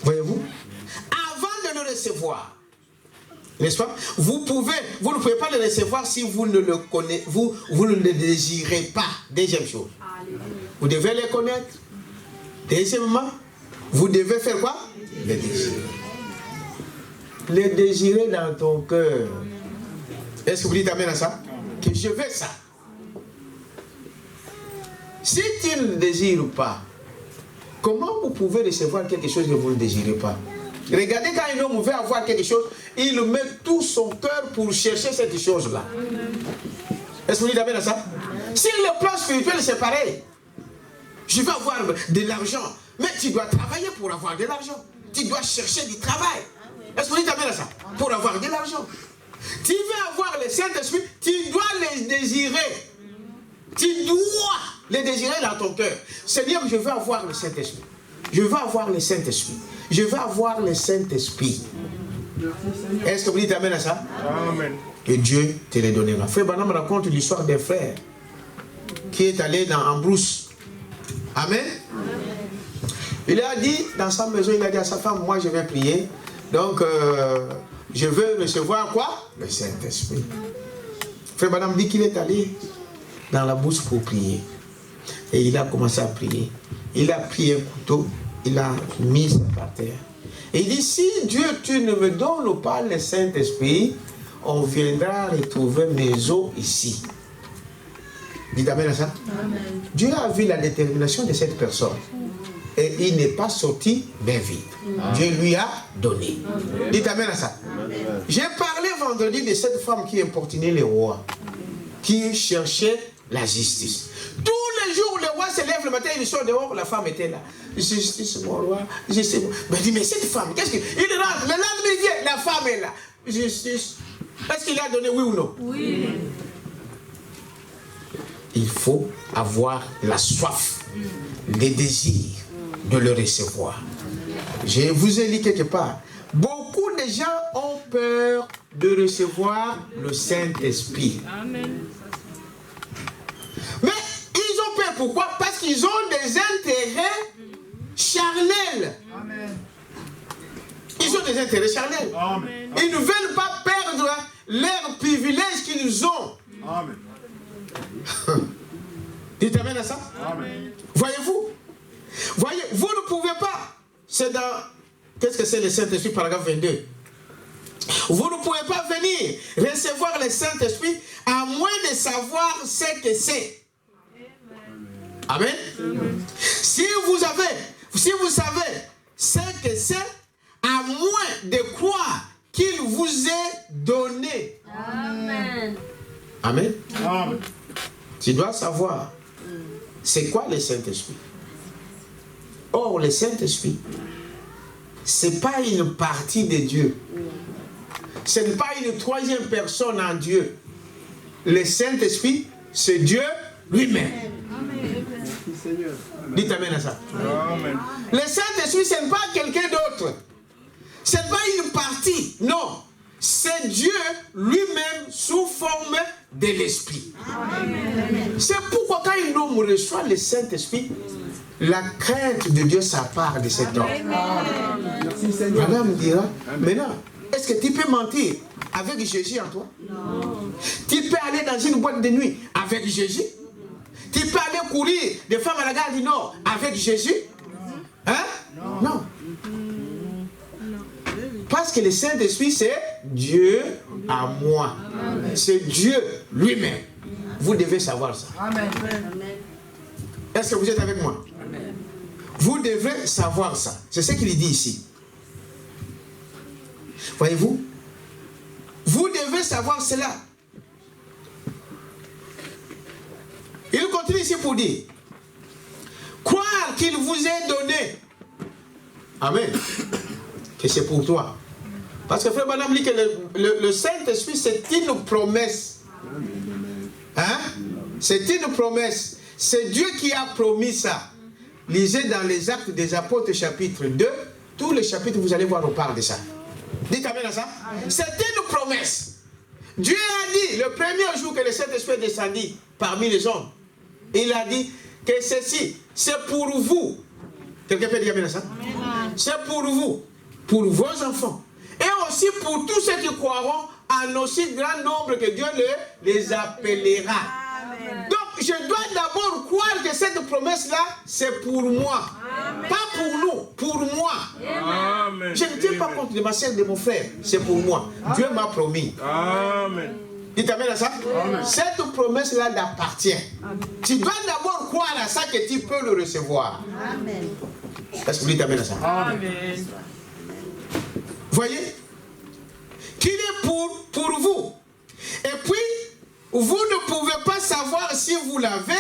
voyez-vous, avant de le recevoir, n'est-ce pas, vous ne pouvez pas le recevoir si vous ne le connaissez, vous ne le désirez pas. Deuxième chose, vous devez le connaître. Deuxièmement, vous devez faire quoi? Le désirer. Le désirer dans ton cœur. Est-ce que vous dites amen à ça? Que je veux ça. Si tu ne le désires pas, comment vous pouvez recevoir quelque chose que vous ne désirez pas? Regardez, quand un homme veut avoir quelque chose, il met tout son cœur pour chercher cette chose-là. Est-ce que vous dites amen à ça? Si le plan spirituel, c'est pareil. Je veux avoir de l'argent, mais tu dois travailler pour avoir de l'argent. Tu dois chercher du travail. Est-ce que vous dites amen à ça? Pour avoir de l'argent. Tu veux avoir le Saint-Esprit, tu dois le désirer. Tu dois le désirer dans ton cœur. Seigneur, je veux avoir le Saint-Esprit. Je veux avoir le Saint-Esprit. Je veux avoir le Saint-Esprit. Est-ce que vous dites amen à ça? Amen. Que Dieu te le donnera. Frère Branham raconte l'histoire d'un frère qui est allé en brousse. Amen. Il a dit dans sa maison, il a dit à sa femme, moi je vais prier. Donc, je veux recevoir quoi? Le Saint-Esprit. Frère Branham dit qu'il est allé dans la brousse pour prier. Et il a commencé à prier. Il a pris un couteau, il a mis ça par terre. Et il dit, si Dieu, tu ne me donnes pas le Saint-Esprit, on viendra retrouver mes os ici. Dites amen à ça. Amen. Dieu a vu la détermination de cette personne. Et il n'est pas sorti bien vite. Dieu lui a donné. Amen. Dites amen à ça. Amen. J'ai parlé vendredi de cette femme qui importunait les rois, qui cherchait la justice. Tous les jours, le roi se lève le matin, il sort dehors, la femme était là. Justice, mon roi, justice. Mais il dit, mais cette femme, qu'est-ce qu'il rentre, le lendemain, il vient, la femme est là. Justice. Est-ce qu'il a donné oui ou non? Oui. il faut avoir la soif, les désirs de le recevoir. Je vous ai dit quelque part, beaucoup de gens ont peur de recevoir le Saint-Esprit. Amen. Mais ils ont peur, pourquoi? Parce qu'ils ont des intérêts charnels. Amen. Ils ont des intérêts charnels. Amen. Ils ne veulent pas perdre leurs privilèges qu'ils ont. Amen. Dites amen à ça? Amen. Voyez-vous? Voyez, vous ne pouvez pas. C'est dans... Qu'est-ce que c'est le Saint-Esprit, paragraphe 22? Vous ne pouvez pas venir recevoir le Saint-Esprit à moins de savoir ce que c'est. Amen. Si vous savez ce que c'est, à moins de croire qu'il vous est donné. Amen. Amen. Amen. Tu dois savoir c'est quoi le Saint-Esprit. Or, le Saint-Esprit, ce n'est pas une partie de Dieu. Ce n'est pas une troisième personne en Dieu. Le Saint-Esprit, c'est Dieu lui-même. Dites amen à ça. Amen. Le Saint-Esprit, ce n'est pas quelqu'un d'autre. Ce n'est pas une partie. Non. C'est Dieu lui-même sous forme de l'Esprit. C'est pourquoi quand un homme reçoit le Saint-Esprit, la crainte de Dieu s'appart de cet homme. Merci Seigneur. Madame dira, maintenant, est-ce que tu peux mentir avec Jésus en toi? Non. Tu peux aller dans une boîte de nuit avec Jésus? Tu peux aller courir des femmes à la gare du Nord avec Jésus? Hein? Non. Parce que le Saint-Esprit, c'est Dieu à moi. C'est Dieu lui-même. Vous devez savoir ça. Amen. Est-ce que vous êtes avec moi? Vous devez savoir ça. C'est ce qu'il dit ici. Voyez-vous? Vous devez savoir cela. Il continue ici pour dire, croire qu'il vous est donné. Amen. Que c'est pour toi. Parce que frère Madame dit que le Saint-Esprit, c'est une promesse. Hein? C'est une promesse. C'est Dieu qui a promis ça. Lisez dans les Actes des Apôtres, chapitre 2. Tous les chapitres, vous allez voir, on parle de ça. Dites amen à ça. C'est une promesse. Dieu a dit, le premier jour que le Saint-Esprit est descendu parmi les hommes, il a dit que ceci, c'est pour vous. Quelqu'un peut dire amen à ça? C'est pour vous, pour vos enfants. Et aussi pour tous ceux qui croiront en aussi grand nombre que Dieu les appellera. Donc, je dois d'abord croire que cette promesse-là, c'est pour moi. Amen. Pas pour nous, pour moi. Amen. Je ne tiens pas compte de ma soeur, de mon frère. C'est pour moi. Dieu m'a promis. Amen. Dites amen à ça? Amen. Cette promesse-là t'appartient. Tu dois d'abord croire à ça que tu peux le recevoir. Amen. Est-ce que vous dites amen à ça? Amen. Voyez? Qu'il est pour vous. Et puis, vous ne pouvez pas savoir si vous l'avez,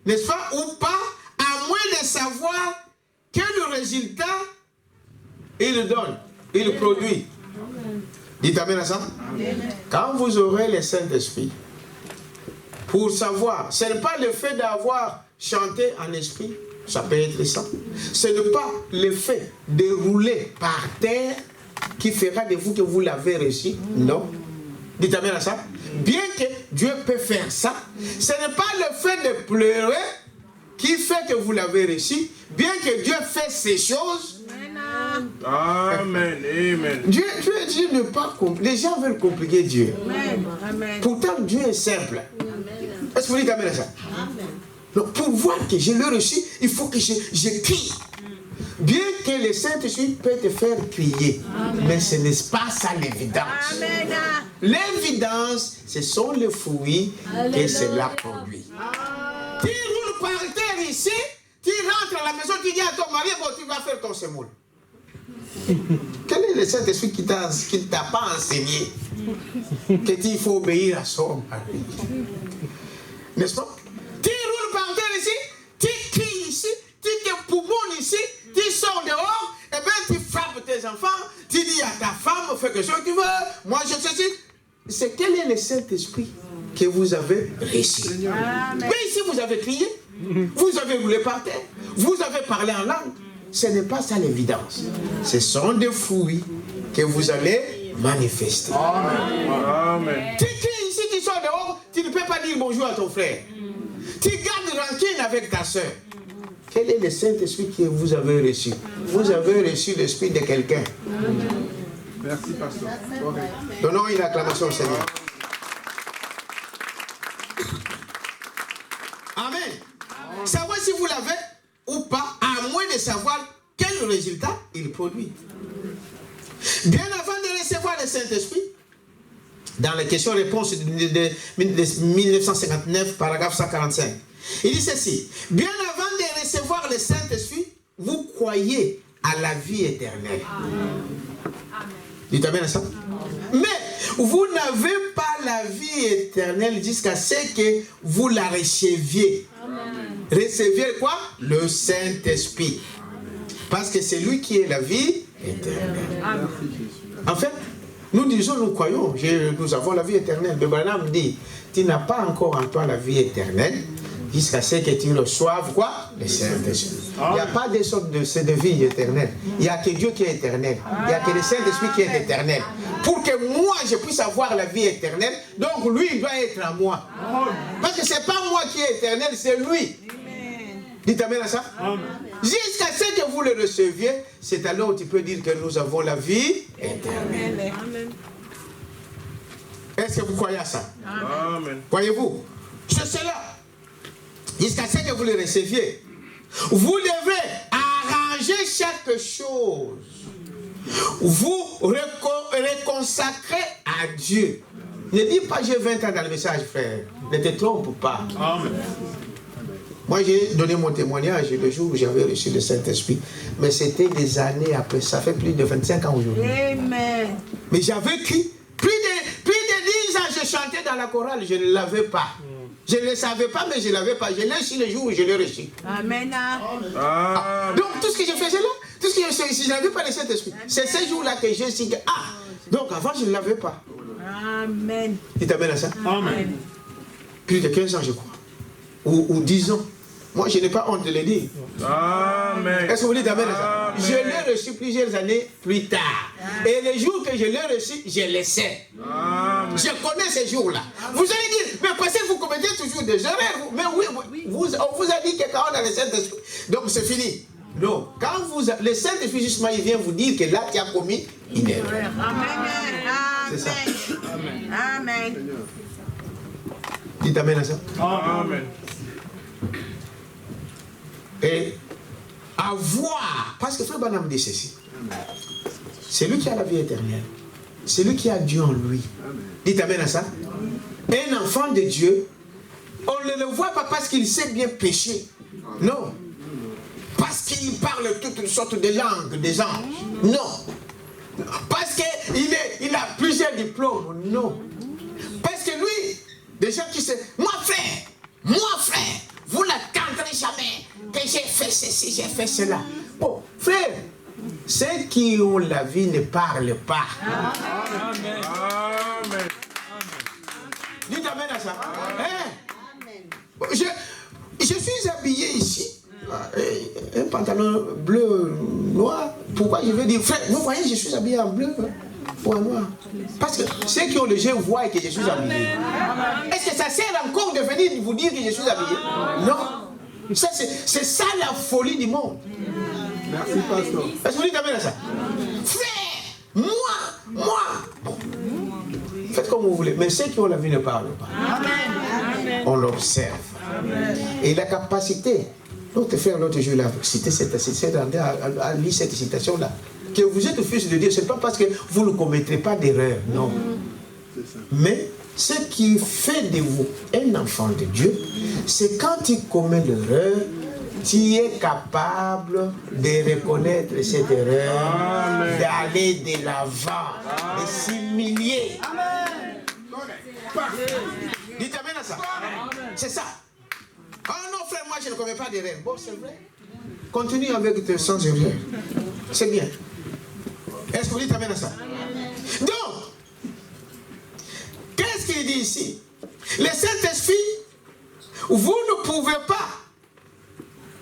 n'est-ce pas, ou pas, à moins de savoir quel résultat il donne, il produit. Dites amen à ça? Amen. Quand vous aurez le Saint-Esprit, pour savoir, ce n'est pas le fait d'avoir chanté en esprit, ça peut être ça. Ce n'est pas le fait de rouler par terre qui fera de vous que vous l'avez reçu. Non. Dites amen à ça. Bien que Dieu peut faire ça, ce n'est pas le fait de pleurer qui fait que vous l'avez reçu. Bien que Dieu fait ces choses. Amen. Amen. Dieu n'est pas compliqué. Les gens veulent compliquer Dieu. Amen. Pourtant, Dieu est simple. Est-ce que vous dites amen à ça? Amen. Donc, pour voir que je l'ai reçu, il faut que je crie. Bien que le Saint-Esprit peut te faire crier, amen, mais ce n'est pas ça l'évidence. L'évidence, ce sont les fruits que cela produit. Tu roules par terre ici, tu rentres à la maison, tu dis à ton mari, bon, tu vas faire ton semoule. Quel est le Saint-Esprit qui ne t'a pas enseigné que il faut obéir à son mari? N'est-ce pas? Tu roules par terre ici, tu cries ici, tu te poumonnes ici, tu sors dehors, et bien tu frappes tes enfants, tu dis à ta femme, fais que ce que tu veux, moi je sais. C'est quel est le Saint-Esprit que vous avez reçu. Mais ici, vous avez crié, vous avez roulé par terre, vous avez parlé en langue. Ce n'est pas ça l'évidence. Ce sont des fruits que vous allez manifester. Amen. Tu cries ici, tu sors dehors, tu ne peux pas dire bonjour à ton frère. Tu gardes rancune avec ta soeur. Quel est le Saint-Esprit que vous avez reçu? Vous avez reçu l'esprit de quelqu'un. Merci, pasteur. Donnons une acclamation au Seigneur. Amen. Savoir si vous l'avez ou pas, à moins de savoir quel résultat il produit. Bien avant de recevoir le Saint-Esprit, dans les questions-réponses de 1959, paragraphe 145, il dit ceci: bien avant de recevoir le Saint-Esprit, vous croyez à la vie éternelle. Dites amen à ça. Mais vous n'avez pas la vie éternelle jusqu'à ce que vous la receviez. Receviez quoi? Le Saint-Esprit. Parce que c'est lui qui est la vie éternelle. En fait, nous disons, nous croyons, nous avons la vie éternelle. Mais Branham dit, tu n'as pas encore en toi la vie éternelle jusqu'à ce que tu reçoives quoi? Le Saint-Esprit. Il n'y a pas de sorte de vie éternelle. Il n'y a que Dieu qui est éternel. Il n'y a que le Saint-Esprit qui est éternel. Pour que moi, je puisse avoir la vie éternelle, donc lui, il doit être en moi. Parce que ce n'est pas moi qui est éternel, c'est lui. Dites amen à ça. Jusqu'à ce que vous le receviez, c'est alors où tu peux dire que nous avons la vie éternelle. Est-ce que vous croyez à ça? Amen. Croyez-vous? C'est cela. Jusqu'à ce que vous le receviez. Vous devrez arranger chaque chose. Vous reconsacrer à Dieu. Ne dis pas j'ai 20 ans dans le message, frère. Ne te trompe pas. Amen. Moi, j'ai donné mon témoignage le jour où j'avais reçu le Saint-Esprit. Mais c'était des années après. Ça fait plus de 25 ans aujourd'hui. Amen. Mais j'avais écrit. Plus de 10 ans, je chantais dans la chorale. Je ne l'avais pas. Je ne le savais pas, mais je ne l'avais pas. Je l'ai reçu le jour où je l'ai reçu. Amen. Donc, tout ce que je faisais là, tout ce que je faisais, si je n'avais pas le Saint-Esprit, c'est ce jour-là que j'ai su que, donc avant, je ne l'avais pas. Amen. Il t'amène à ça? Amen. Plus de 15 ans, je crois. Ou 10 ans. Moi, je n'ai pas honte de le dire. Amen. Est-ce que vous dites amen à ça? Je l'ai reçu plusieurs années plus tard. Et le jour que je l'ai reçu, je le sais. Amen. Je connais ces jours-là. Vous allez dire, mais parce que vous commettez toujours des erreurs. Mais oui, on vous a dit que quand on a le Saint-Esprit, donc c'est fini. Non, quand le Saint-Esprit, justement, il vient vous dire que là, tu as commis une erreur. Amen. C'est ça. Amen. Dites amen à ça. Amen. Et avoir, parce que Frère Branham dit ceci, c'est lui qui a la vie éternelle, c'est lui qui a Dieu en lui. Dites amen à ça. Un enfant de Dieu, on ne le voit pas parce qu'il sait bien pécher, non, parce qu'il parle toute sorte de langues des anges, non, parce qu'il a plusieurs diplômes, non, parce que lui, des gens qui se, moi frère, vous n'attendrez jamais que j'ai fait ceci, j'ai fait cela. Bon, frère, ceux qui ont la vie ne parlent pas. Amen. Amen. Dites amen à ça. Hein? Bon, je suis habillé ici. Un pantalon bleu, noir. Pourquoi je veux dire, frère, vous voyez, je suis habillé en bleu ou en noir. Parce que ceux qui ont le jeu voient que je suis habillé. Est-ce que ça sert encore de venir vous dire que je suis habillé? Non. C'est ça la folie du monde. Merci, pasteur. Est-ce que vous dites amen à ça? Frère, moi. Bon. Faites comme vous voulez. Mais ceux qui ont la vie ne parlent pas. Amen. On l'observe. Et la capacité. L'autre frère, l'autre jour, il a cité a lu cette citation-là. Que vous êtes fils de Dieu, ce n'est pas parce que vous ne commettrez pas d'erreur, non. Mais ce qui fait de vous un enfant de Dieu, c'est quand tu commets l'erreur, tu es capable de reconnaître cette erreur, d'aller de l'avant, de s'humilier. Dites amen à ça. C'est ça. Ah non, frère, moi je ne commets pas d'erreur. Bon, c'est vrai. Continue avec tes sans erreur. C'est bien. Est-ce que vous dites amen à ça? Donc, qu'est-ce qu'il dit ici? Le Saint-Esprit, vous ne pouvez pas,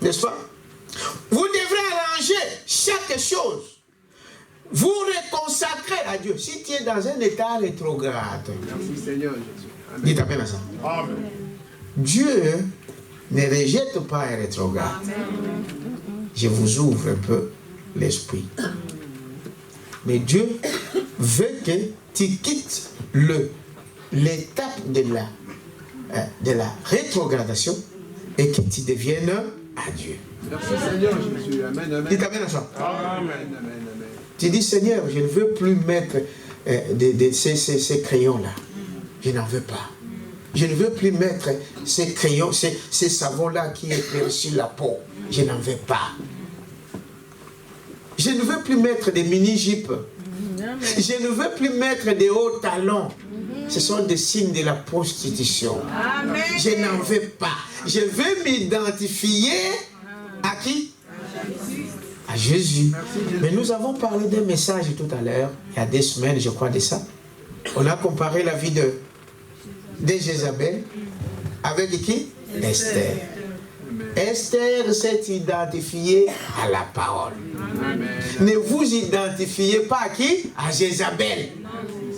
n'est-ce pas? Vous devrez arranger chaque chose. Vous reconsacrer à Dieu. Si tu es dans un état rétrograde, Merci Seigneur Jésus. Amen. dites amen à ça. Amen. Dieu ne rejette pas un rétrograde. Je vous ouvre un peu l'esprit. Mais Dieu veut que tu quittes l'étape de la rétrogradation et que tu deviennes à Dieu. Merci Seigneur Jésus. Amen. Amen. Dites amen à ça. Amen. Amen. Amen. Tu dis, Seigneur, je ne veux plus mettre ces crayons-là. Je n'en veux pas. Je ne veux plus mettre ces crayons, ces savons-là qui éclairent sur la peau. Je n'en veux pas. Je ne veux plus mettre des mini-jupes. Je ne veux plus mettre des hauts talons. Ce sont des signes de la prostitution. Amen. Je n'en veux pas. Je veux m'identifier à qui? À Jésus. Mais nous avons parlé d'un message tout à l'heure, il y a 2 semaines, je crois, de ça. On a comparé la vie de Jézabel avec qui? Esther. Esther s'est identifiée à la parole. Amen. Ne vous identifiez pas à qui? À Jézabel.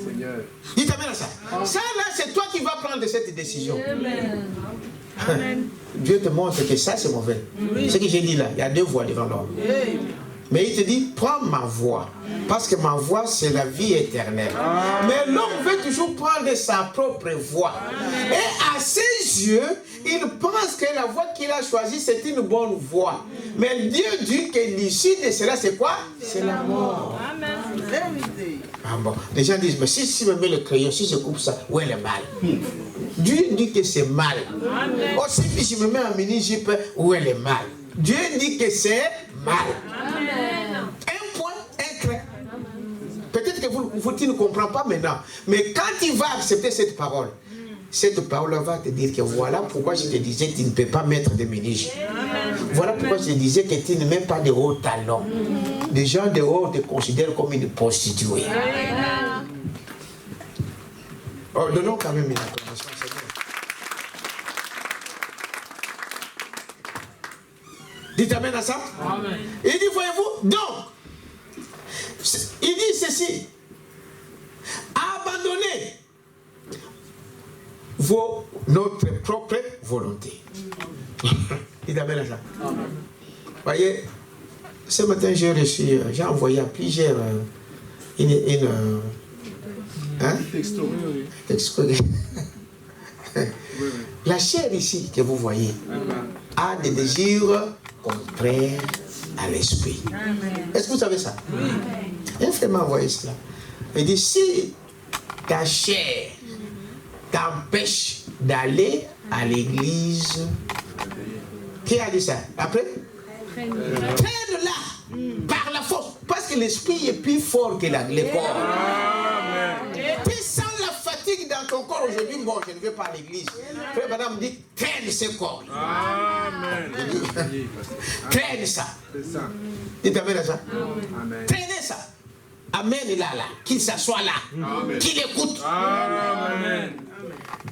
Seigneur. Dites amen à ça. Ça là, c'est toi qui vas prendre cette décision. Dieu te montre que ça c'est mauvais. Ce que j'ai dit là, il y a 2 voies devant l'homme. Mais il te dit, prends ma voie. Parce que ma voie, c'est la vie éternelle. Mais l'homme veut toujours prendre sa propre voie. Et à ses yeux, il pense que la voie qu'il a choisie, c'est une bonne voie. Mais Dieu dit que l'issue de cela, c'est quoi? C'est la mort. Ah bon. Les gens disent, mais si je me mets le crayon, si je coupe ça, où est le mal? Dieu dit que c'est mal. Aussi, si je me mets un mini-jupe, où est le mal? Dieu dit que c'est mal. Un point, un trait. Peut-être que tu ne comprends pas maintenant. Mais quand tu vas accepter cette parole va te dire que voilà pourquoi je te disais que tu ne peux pas mettre de mini-jupes. Voilà pourquoi je te disais que tu ne mets pas de hauts talons. Les gens dehors te considèrent comme une prostituée. Oh, donnons quand même une acclamation, Seigneur. Dites amen à ça. Amen. Il dit, voyez-vous, donc, il dit ceci, abandonnez notre propre volonté. Dites amen à ça. Amen. Voyez, ce matin, j'ai envoyé à plusieurs texto. La chair ici que vous voyez a des désirs contraires à l'esprit. Est-ce que vous savez ça? Oui. Un frère m'a envoyé cela. Il dit, si ta chair t'empêche d'aller à l'église, qui a dit ça? Après? Traîne-la par la force. Parce que l'esprit est plus fort que le corps. Tu sens la fatigue dans ton corps aujourd'hui. Bon, je ne vais pas à l'église. Frère, madame dit, traîne ce corps. Amen. Traîne ça. Dites amen à ça. Traînez ça. Amen est là. Qu'il s'assoit là. Qu'il écoute. Amen.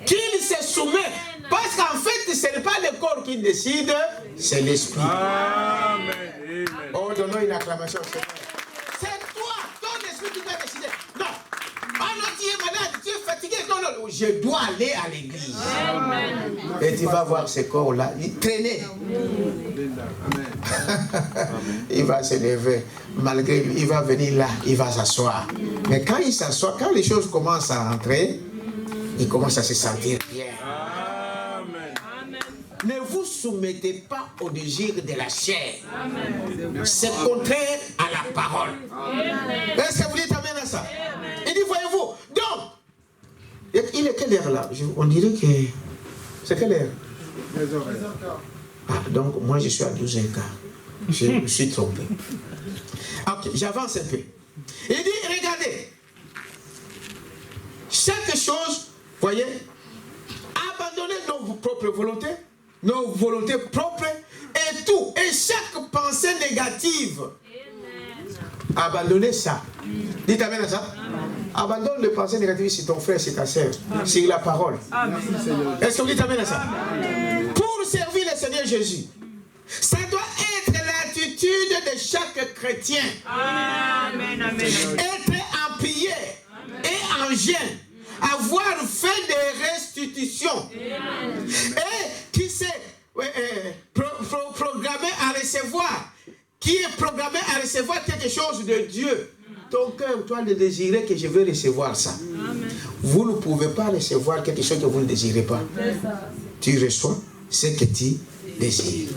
Qu'il se soumet. Parce qu'en fait, ce n'est pas le corps qui décide, c'est l'esprit. Amen. Oh, donnons une acclamation. C'est toi, ton esprit qui doit décider. Non. Ah non, tu es malade, tu es fatigué. Non, je dois aller à l'église. Et tu vas voir ce corps-là, il traînait. Il va se lever. Malgré lui, il va venir là, il va s'asseoir. Mais quand il s'assoit, quand les choses commencent à entrer, il commence à se sentir bien. Ne vous soumettez pas au désir de la chair. C'est contraire à la parole. Est-ce que vous dites amen à ça? Il dit, voyez-vous, donc, il est quelle heure là? On dirait que... C'est quelle heure? 13h. Ah, donc, moi je suis à 12h15. Je me suis trompé. Ok, j'avance un peu. Il dit, regardez. Chaque chose, voyez, abandonnez nos propres volontés, nos volontés propres et tout. Et chaque pensée négative, abandonnez ça. Dites amen à ça. Abandonne les pensées négatives sur ton frère, sur ta sœur, sur la parole. Merci Seigneur. Est-ce que vous dites amen à ça? Pour servir le Seigneur Jésus, ça doit être l'attitude de chaque chrétien. Amen. Amen. Être en prière et en jeûne, avoir fait des restitutions et qui s'est programmé à recevoir, qui est programmé à recevoir quelque chose de Dieu. Ton cœur doit le désirer que je veux recevoir ça. Vous ne pouvez pas recevoir quelque chose que vous ne désirez pas. Tu reçois ce que tu désires.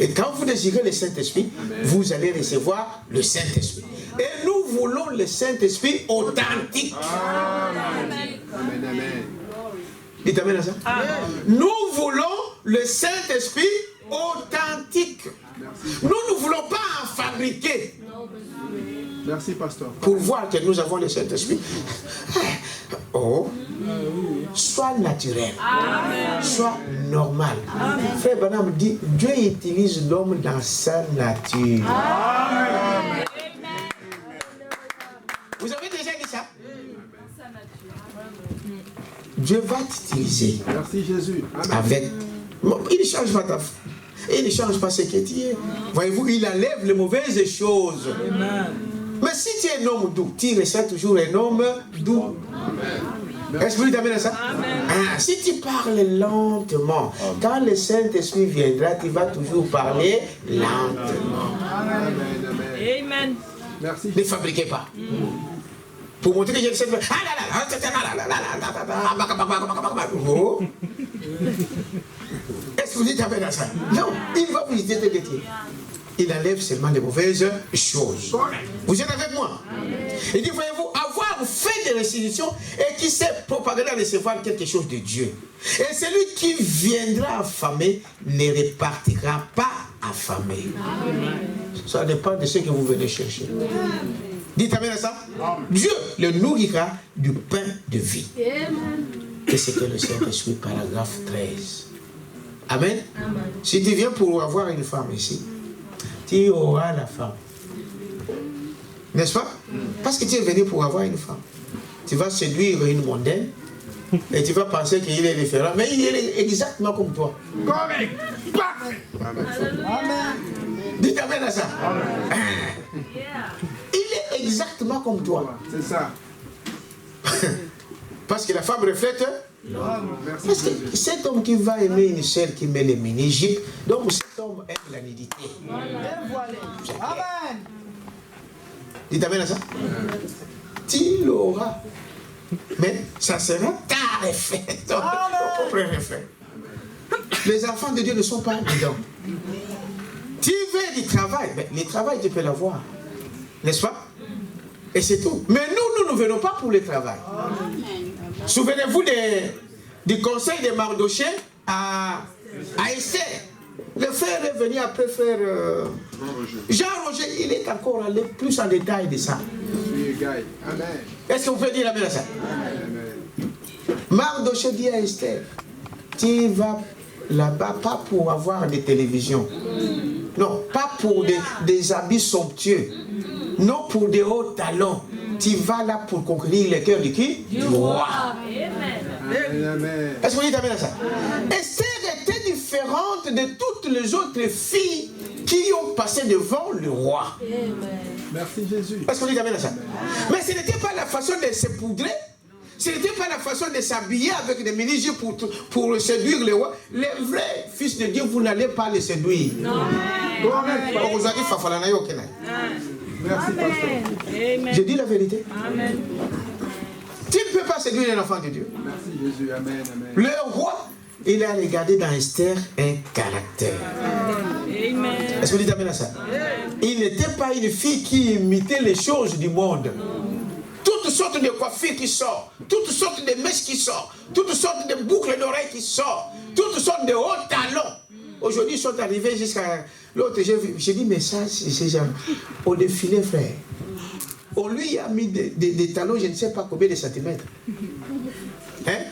Et quand vous désirez le Saint-Esprit, vous allez recevoir le Saint-Esprit. Et nous voulons le Saint-Esprit authentique. Amen. Amen. Dites amen à ça. Nous voulons le Saint-Esprit authentique. Nous ne voulons pas en fabriquer. Merci, pasteur. Pour voir que nous avons le Saint-Esprit. Oh, soit naturel, soit normal. Frère Branham dit, Dieu utilise l'homme dans sa nature. Vous avez déjà dit ça? Dieu va t'utiliser. Merci, Jésus. Amen. Avec. Il ne change pas ta foi. Il ne change pas ce que tu es. Voyez-vous, il enlève les mauvaises choses. Mais si tu es un homme doux, tu restes toujours un homme doux. Est-ce que vous t'amène à ça? Ah, si tu parles lentement, quand le Saint-Esprit viendra, tu vas toujours parler lentement. Amen. Merci. Ne fabriquez pas. Pour montrer que j'ai le Saint-Esprit. Oh. Est-ce que vous dites amen à ça? Non, il va vous dire que il enlève seulement les mauvaises choses. Vous êtes avec moi? Il dit, voyez-vous, avoir fait des restitutions et qui s'est propagé à recevoir quelque chose de Dieu. Et celui qui viendra affamé ne repartira pas affamé. Ça dépend de ce que vous venez chercher. Dites amen à ça? Dieu le nourrira du pain de vie. Et c'est que le Saint-Esprit, paragraphe 13. Amen. Si tu viens pour avoir une femme ici, tu auras la femme. N'est-ce pas? Parce que tu es venu pour avoir une femme. Tu vas séduire une mondaine et tu vas penser qu'il est différent, mais il est exactement comme toi. Correct. Dites amen à ça. Il est exactement comme toi. C'est ça. Parce que la femme reflète. Merci, Parce Jésus. que cet homme qui va aimer une sœur qui met les mini-jupes, donc cet homme aime la nudité. Amen. Dites amen à ça. Tu l'auras. Mais ça sera ta reflet. Ton propre reflet. Les enfants de Dieu ne sont pas dedans. Tu veux du travail, mais le travail tu peux l'avoir. N'est-ce pas? Et c'est tout. Mais nous ne venons pas pour le travail. Souvenez-vous du conseil de Mardoché à Esther. Le frère est venu après frère Jean-Roger. Il est encore allé plus en détail de ça. Amen. Est-ce que vous pouvez dire amen à ça? Amen. Mardoché dit à Esther, tu vas là-bas pas pour avoir des télévisions. Non, pas pour des habits somptueux. Non pour des hauts talons. Tu vas là pour conquérir le cœur de qui? Du roi. Amen. Est-ce que vous dites amen à ça? Esther était différente de toutes les autres filles qui ont passé devant le roi. Merci Jésus. Est-ce que vous dites amen à ça? Mais ce n'était pas la façon de se poudrer. Ce n'était pas la façon de s'habiller avec des mini-jupes pour séduire le roi. Les vrais fils de Dieu, vous n'allez pas les séduire. Merci pasteur. Je dis la vérité. Amen. Tu ne peux pas séduire un enfant de Dieu. Merci Jésus. Amen. Amen. Le roi, il a regardé dans Esther un caractère. Amen. Est-ce que vous dites amen à ça? Il n'était pas une fille qui imitait les choses du monde. Toutes sortes de coiffures qui sortent, toutes sortes de mèches qui sortent, toutes sortes de boucles d'oreilles qui sortent, toutes sortes de hauts talons. Aujourd'hui, ils sont arrivés jusqu'à l'autre. J'ai dit, mais ça, c'est genre au défilé, frère. On lui a mis des talons, je ne sais pas combien de centimètres. Hein?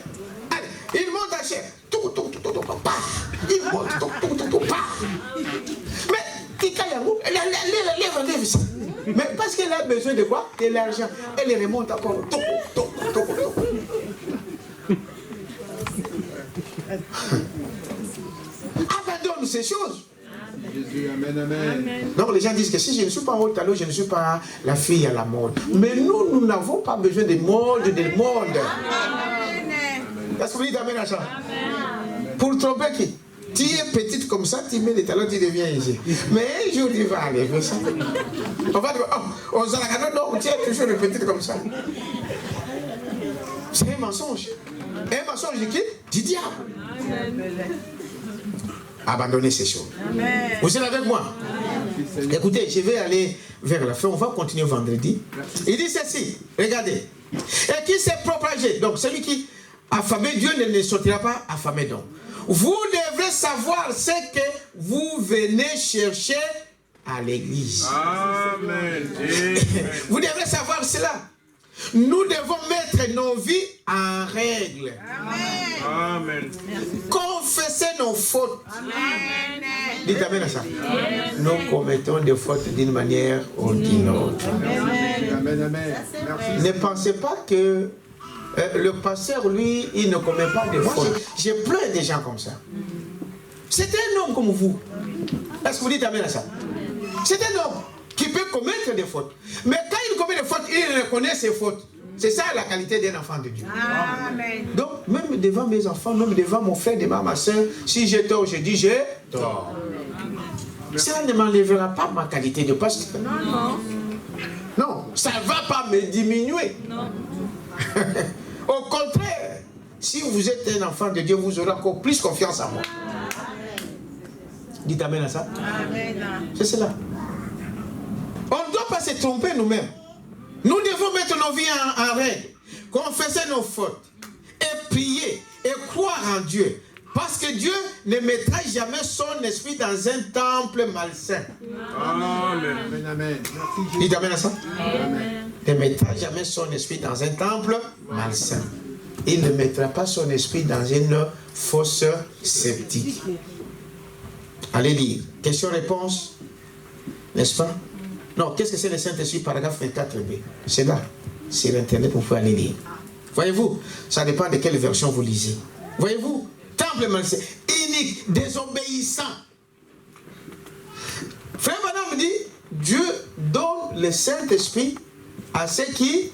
Allez, il monte à chair. Il monte, mais, lève ça. Mais parce qu'elle a besoin de quoi? De l'argent. Elle remonte encore. Abandonne ces choses. Jésus, amen, amen. Donc les gens disent que si je ne suis pas en haut talon, je ne suis pas la fille à la mode. Mais nous n'avons pas besoin de mode, de monde. Est-ce que vous dites amen à ça? Pour tromper qui? Tu es petite comme ça, tu mets des talons, tu deviens ici. Mais un jour, il va aller. On va dire, oh, on s'en non, tu es toujours petite comme ça. C'est un mensonge. Un mensonge de qui? Du diable. Abandonnez ces choses. Amen. Vous êtes avec moi? Amen. Écoutez, je vais aller vers la fin. On va continuer vendredi. Il dit ceci. Regardez. Et qui s'est propagé. Donc, celui qui affamé, Dieu ne sortira pas affamé. Donc, vous devrez savoir ce que vous venez chercher à l'église. Amen. Vous devrez savoir cela. Nous devons mettre nos vies en règle. Amen. Amen. Confesser nos fautes. Amen. Dites amen à ça. Nous commettons des fautes d'une manière ou d'une autre. Amen, amen. Merci. Ne pensez pas que le pasteur, lui, il ne commet pas de fautes. J'ai plein de gens comme ça. C'est un homme comme vous. Est-ce que vous dites amen à ça? C'est un homme qui peut commettre des fautes. Mais quand il commet des fautes, il reconnaît ses fautes. C'est ça la qualité d'un enfant de Dieu. Amen. Donc, même devant mes enfants, même devant mon frère, devant ma soeur, si j'ai tort, je dis j'ai tort. Ça ne m'enlèvera pas ma qualité de pasteur. Non, ça ne va pas me diminuer. Non. Au contraire, si vous êtes un enfant de Dieu, vous aurez encore plus confiance en moi. Dites amen à ça. Amen. C'est cela. On ne doit pas se tromper nous-mêmes. Nous devons mettre nos vies en règle, confesser nos fautes, et prier, et croire en Dieu. Parce que Dieu ne mettra jamais son esprit dans un temple malsain. Amen. Amen, amen. Merci, Dites amen à ça. Amen. Il ne mettra jamais son esprit dans un temple malsain. Il ne mettra pas son esprit dans une fosse sceptique. Allez lire. Question-réponse. N'est-ce pas? Non, qu'est-ce que c'est le Saint-Esprit, paragraphe 24b? C'est là, sur Internet, vous pouvez aller lire. Voyez-vous, ça dépend de quelle version vous lisez. Voyez-vous, temple malsain, inique, désobéissant. Frère Madame dit, Dieu donne le Saint-Esprit à ceux qui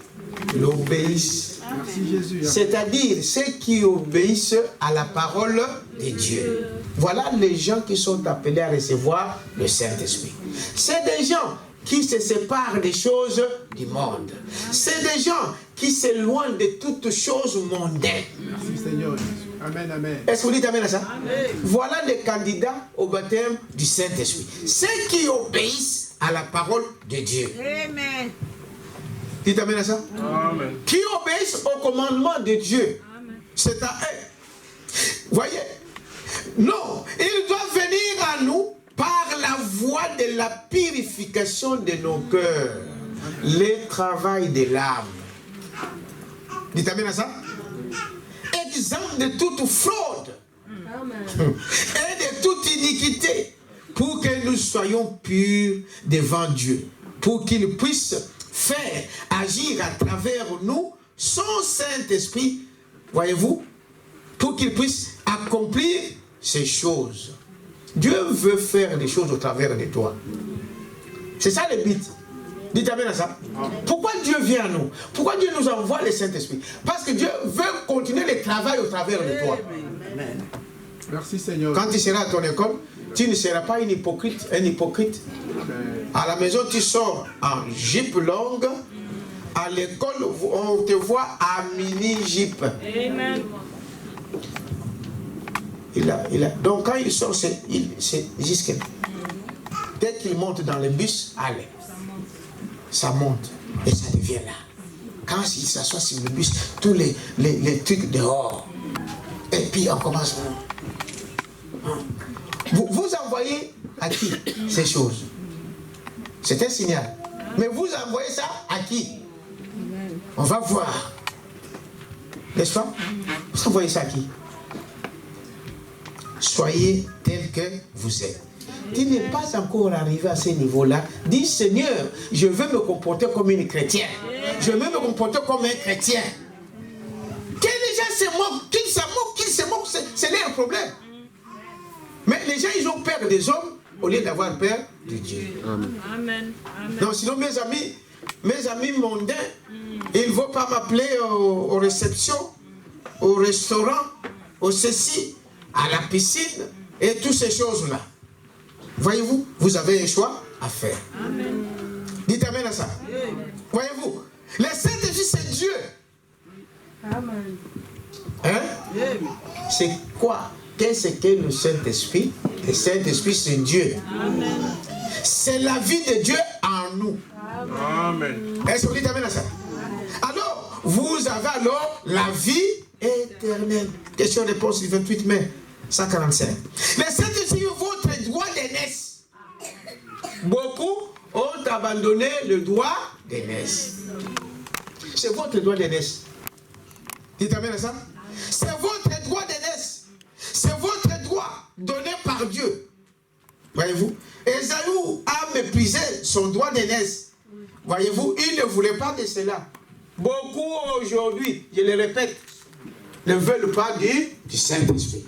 l'obéissent. Merci Jésus. C'est-à-dire ceux qui obéissent à la parole de Dieu. Voilà les gens qui sont appelés à recevoir le Saint-Esprit. C'est des gens qui se séparent des choses du monde. C'est des gens qui s'éloignent de toutes choses mondaines. Merci Seigneur Jésus. Amen, amen. Est-ce que vous dites amen à ça? Amen. Voilà les candidats au baptême du Saint-Esprit. Ceux qui obéissent à la parole de Dieu. Amen. Dites amen à ça? Amen. Qui obéissent au commandement de Dieu. C'est à eux. Voyez? Non, il doit venir à nous par la voie de la purification de nos cœurs. Le travail de l'âme. Dites amen à ça? Exempt de toute fraude. Et de toute iniquité. Pour que nous soyons purs devant Dieu. Pour qu'il puisse faire agir à travers nous son Saint-Esprit. Voyez-vous? Pour qu'il puisse accomplir ces choses. Dieu veut faire des choses au travers de toi. C'est ça le but. Dites amen à ça. Pourquoi Dieu vient à nous? Pourquoi Dieu nous envoie le Saint-Esprit? Parce que Dieu veut continuer le travail au travers de toi. Amen. Merci Seigneur. Quand tu seras à ton école, tu ne seras pas un hypocrite. Amen. À la maison, tu sors en jupe longue. À l'école, on te voit à mini-jupe. Amen. Donc quand il sort, c'est jusqu'à... Dès qu'il monte dans le bus, allez. Ça monte. Et ça devient là. Quand il s'assoit sur le bus, tous les trucs dehors. Et puis on commence... Vous envoyez à qui ces choses? C'est un signal. Mais vous envoyez ça à qui? On va voir. N'est-ce pas? Vous envoyez ça à qui? Soyez tel que vous êtes. Tu n'es pas encore arrivé à ce niveau-là. Dis, Seigneur, je veux me comporter comme une chrétienne. Je veux me comporter comme un chrétien. Que les gens se moquent, qu'ils se moquent, c'est leur problème. Mais les gens, ils ont peur des hommes au lieu d'avoir peur de Dieu. Amen. Non, sinon mes amis mondains, ils ne vont pas m'appeler aux réceptions, au restaurant, au ceci, à la piscine et toutes ces choses-là. Voyez-vous, vous avez un choix à faire. Amen. Dites amen à ça. Voyez-vous, le Saint-Esprit, c'est Dieu. Amen. Hein? C'est quoi? Qu'est-ce que le Saint-Esprit? Le Saint-Esprit, c'est Dieu. Amen. C'est la vie de Dieu en nous. Amen. Est-ce que vous dites amen à ça? Alors, vous avez alors la vie éternelle. Question-réponse du 28 mai 145. Le Saint-Esprit est votre droit d'aînesse. Beaucoup ont abandonné le droit d'aînesse. C'est votre droit d'aînesse. Dites amen à ça? C'est votre droit d'aînesse. C'est votre droit donné par Dieu. Voyez-vous? Ésaü a méprisé son droit d'aînesse. Voyez-vous, il ne voulait pas de cela. Beaucoup aujourd'hui, je le répète, ne veulent pas du Saint-Esprit.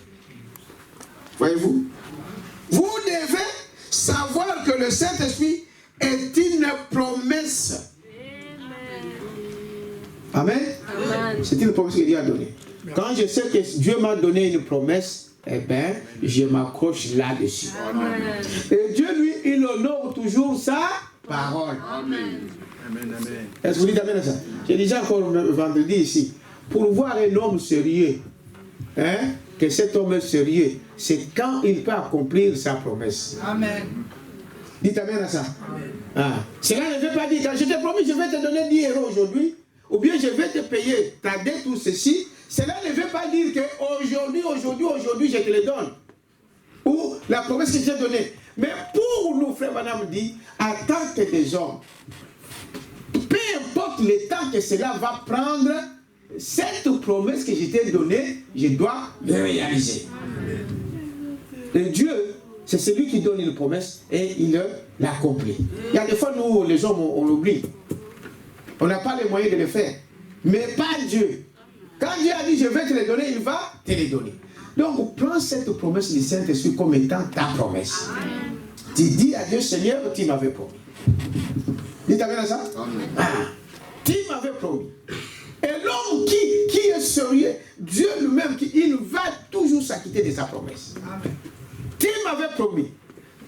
Voyez-vous? Vous devez savoir que le Saint-Esprit est une promesse. Amen. C'est une promesse que Dieu a donnée. Quand je sais que Dieu m'a donné une promesse, eh bien, je m'accroche là-dessus. Et Dieu, lui, il honore toujours sa parole. Amen. Est-ce que vous dites amen à ça? J'ai déjà encore vendredi ici. Pour voir un homme sérieux, hein, que cet homme est sérieux, c'est quand il peut accomplir sa promesse. Amen. Dites amen à ça. Ah. Cela ne veut pas dire, quand je t'ai promis, je vais te donner 10 € aujourd'hui, ou bien je vais te payer ta dette ou ceci. Cela ne veut pas dire qu'aujourd'hui, je te le donne. Ou la promesse que je t'ai donnée. Mais pour nous, frère Madame dit, en tant que des hommes, peu importe le temps que cela va prendre, cette promesse que je t'ai donnée, je dois le réaliser. Et Dieu, c'est celui qui donne une promesse et il l'accomplit. Il y a des fois, nous, les hommes, on l'oublie. On n'a pas les moyens de le faire. Mais pas Dieu. Quand Dieu a dit, je vais te les donner, il va te les donner. Donc, prends cette promesse du Saint-Esprit comme étant ta promesse. Tu dis à Dieu, Seigneur, tu m'avais promis. Dites amen à ça? Ah, tu m'avais promis. Et l'homme qui est sérieux, Dieu lui-même, il va toujours s'acquitter de sa promesse. Amen. Tu m'avais promis.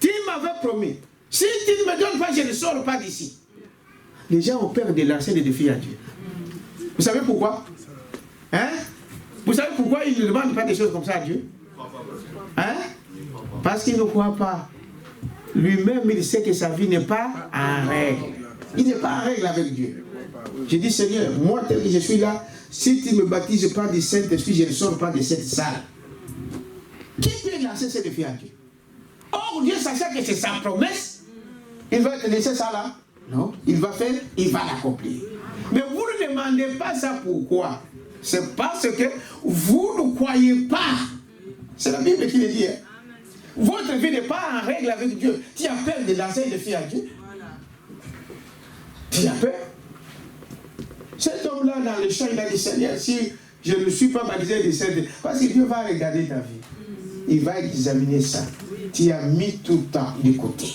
Tu m'avais promis. Si tu ne me donnes pas, je ne sors pas d'ici. Les gens ont peur de lancer des défis à Dieu. Vous savez pourquoi? Hein? Vous savez pourquoi ils ne demandent pas des choses comme ça à Dieu? Hein? Parce qu'il ne croit pas. Lui-même, il sait que sa vie n'est pas en règle. Il n'est pas en règle avec Dieu. Je dis, Seigneur, moi tel que je suis là, si tu ne me baptises pas du Saint-Esprit, je ne sors pas de cette salle. Qui peut lancer ce défi à Dieu? Or, Dieu, sachant que c'est sa promesse, il va te laisser ça là? Non. Il va faire, il va l'accomplir. Mais vous ne demandez pas ça pourquoi? C'est parce que vous ne croyez pas. C'est la Bible qui le dit. Hein? Votre vie n'est pas en règle avec Dieu. Tu as peur de lancer le défi à Dieu? Tu as peur? Cet homme-là, dans le champ, il a dit, Seigneur, si je ne suis pas baptisé de Saint-Esprit, parce que Dieu va regarder ta vie. Il va examiner ça. Tu as mis tout le temps de côté.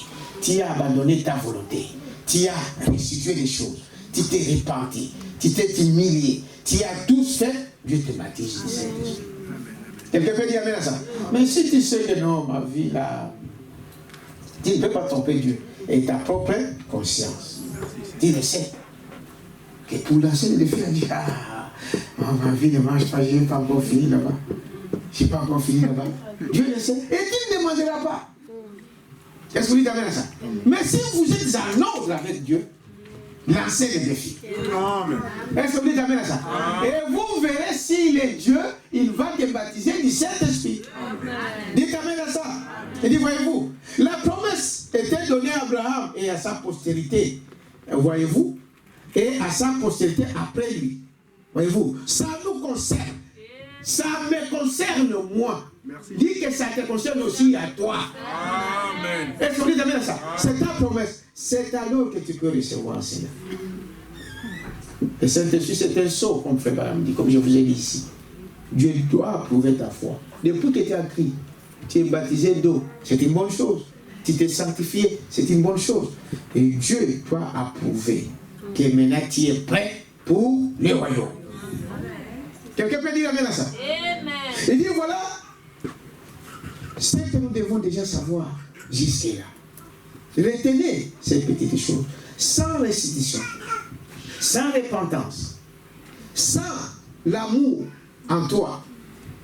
Tu as abandonné ta volonté. Tu as restitué des choses. Tu t'es repenti. Tu t'es humilié. Tu as tout fait. Dieu te baptise de Saint-Esprit. Quelqu'un peut dire amen à ça. Mais si tu sais que non, ma vie là, tu ne peux pas tromper Dieu. Et ta propre conscience. Tu le sais. Que pour lancer le défi, on dit, ma vie ne marche pas, je n'ai pas encore fini là-bas. Je n'ai pas encore fini là-bas. Dieu le sait. Et tu ne demandera pas. Est-ce que vous dites amen à ça? Mais si vous êtes en ordre avec Dieu, lancez le défi. Est-ce que vous dites amen à ça? Et vous verrez s'il est Dieu, il va te baptiser du Saint-Esprit. Dites amen à ça. Et dit, voyez-vous, la promesse était donnée à Abraham et à sa postérité. Voyez-vous? Et à sa postérité après lui. Voyez-vous, ça nous concerne. Ça me concerne moi. Merci. Dis que ça te concerne aussi à toi. Amen. Est-ce qu'on dit amen à ça? C'est ta promesse. C'est alors que tu peux recevoir cela. Et Saint-Esprit, c'est un sceau, comme Frère Branham dit, comme je vous ai dit ici. Dieu doit approuver ta foi. Depuis que tu as crié, tu es baptisé d'eau, c'est une bonne chose. Tu t'es sanctifié, c'est une bonne chose. Et Dieu doit approuver que maintenant tu es prêt pour le royaume. Quelqu'un peut dire amen à ça? Amen. Il dit voilà ce que nous devons déjà savoir jusque-là. Retenez ces petites choses. Sans restitution, sans repentance, sans l'amour en toi,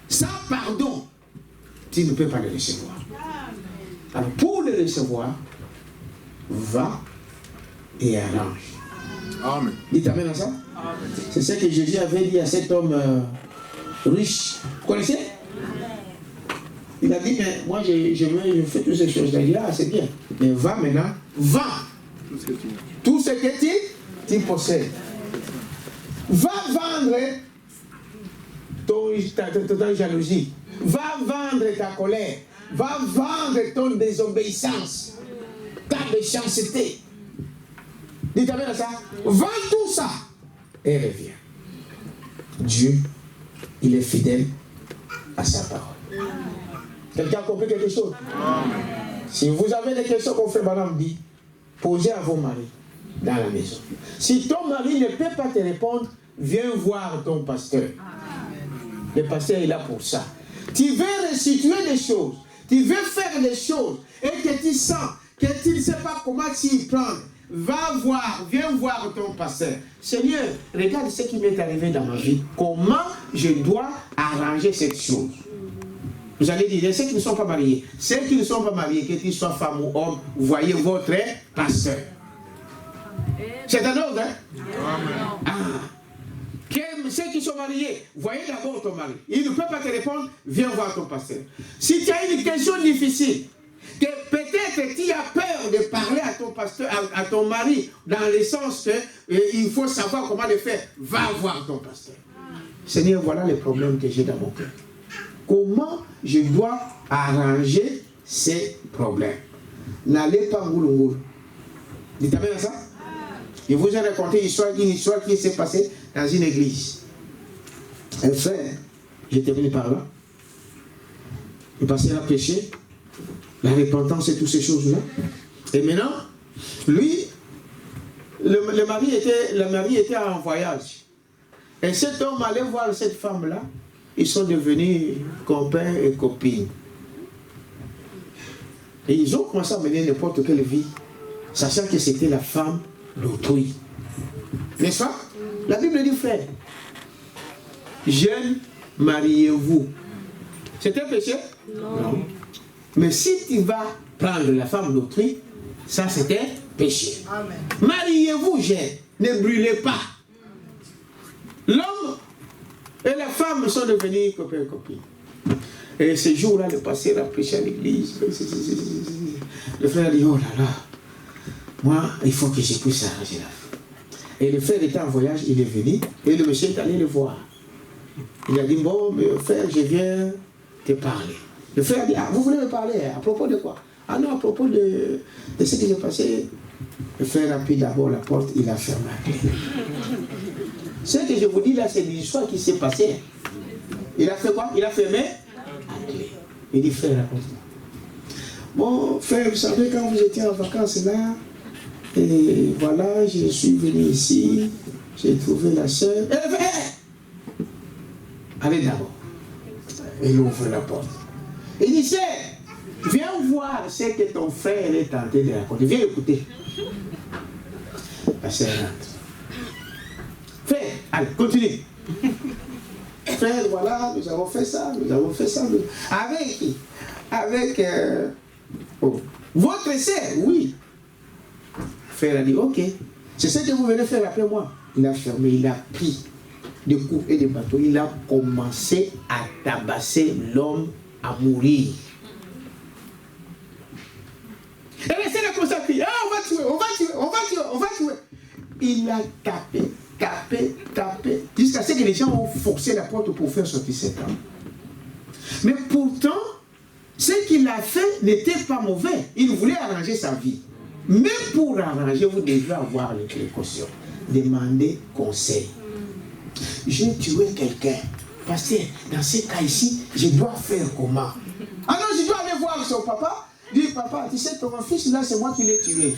sans pardon, tu ne peux pas le recevoir. Alors pour le recevoir, va et arrange. Amen. Dites amen à ça. C'est ce que Jésus avait dit à cet homme riche. Vous connaissez? Il a dit, mais moi je fais toutes ces choses-là. Il dit, ah, c'est bien. Mais va maintenant, vends tout ce que tu possèdes. Va vendre ton jalousie. Va vendre ta colère. Va vendre ton désobéissance. Ta méchanceté. Dites amen à ça. Vends tout ça et reviens. Dieu, il est fidèle à sa parole. Quelqu'un a compris quelque chose? Si vous avez des questions qu'on fait, madame dit, posez à vos maris dans la maison. Si ton mari ne peut pas te répondre, viens voir ton pasteur. Le pasteur est là pour ça. Tu veux restituer des choses, tu veux faire des choses, et que tu sens que tu ne sais pas comment t'y prendre. Va voir, viens voir ton pasteur. Seigneur, regarde ce qui m'est arrivé dans ma vie. Comment je dois arranger cette chose? Vous allez dire, ceux qui ne sont pas mariés, ceux qui ne sont pas mariés, que tu sois femme ou homme, voyez votre pasteur. C'est un ordre, hein? Ah. Que ceux qui sont mariés, voyez d'abord ton mari. Il ne peut pas te répondre, viens voir ton pasteur. Si tu as une question difficile, que peut-être tu as peur de parler à ton pasteur, à ton mari, dans le sens que il faut savoir comment le faire, va voir ton pasteur. Seigneur, voilà les problèmes que j'ai dans mon cœur. Comment je dois arranger ces problèmes? N'allez pas moulou. Dites amen à ça? Je vous ai raconté une histoire qui s'est passée dans une église. Un frère, j'étais venu par là. Il passait à péché, la repentance et toutes ces choses-là. Et maintenant, lui, le mari était en voyage. Et cet homme allait voir cette femme-là. Ils sont devenus copains et copines. Et ils ont commencé à mener n'importe quelle vie, sachant que c'était la femme d'autrui. N'est-ce pas? La Bible dit, frère, jeunes, mariez-vous. C'est un péché? Non. Mais si tu vas prendre la femme d'autrui, ça c'est un péché. Amen. Mariez-vous, jeunes, ne brûlez pas. L'homme et la femme sont devenus copains et copines. Et ce jour-là, le pasteur a prêché à l'église. Le frère a dit, oh là là, moi, il faut que je puisse arranger la vie. Et le frère était en voyage, il est venu, et le monsieur est allé le voir. Il a dit, bon, mais frère, je viens te parler. Le frère a dit, ah, vous voulez me parler? À propos de quoi? Ah non, à propos de ce qui s'est passé. Le frère a pris d'abord la porte, il a fermé la clé. Ce que je vous dis là, c'est l'histoire qui s'est passée. Il a fait quoi? Il a fermé la clé. Il dit, frère, raconte-moi. Bon, frère, vous savez, quand vous étiez en vacances là, et voilà, je suis venu ici, j'ai trouvé la sœur. Allez d'abord. Et il ouvre la porte. Il dit, sœur, viens voir ce que ton frère est tenté de raconter. Viens écouter. La sœur rentre. Frère, allez, continue. Frère, voilà, nous avons fait ça, nous avons fait ça. Avec qui? Avec votre sœur, oui. Frère a dit, ok, c'est ce que vous venez faire après moi. Il a fermé, il a pris des coups et des bateaux. Il a commencé à tabasser l'homme à mourir. Et laissez le comme ça crier, ah, on va tuer, on va tuer, on va tuer, on va tuer. Il a tapé, taper, jusqu'à ce que les gens ont forcé la porte pour faire sortir cet homme. Mais pourtant, ce qu'il a fait n'était pas mauvais. Il voulait arranger sa vie. Mais pour arranger, vous devez avoir les précautions. Demandez conseil. J'ai tué quelqu'un. Parce que dans ce cas ici, je dois faire comment? Ah non, je dois aller voir son papa. Dis, papa, tu sais, ton fils là, c'est moi qui l'ai tué.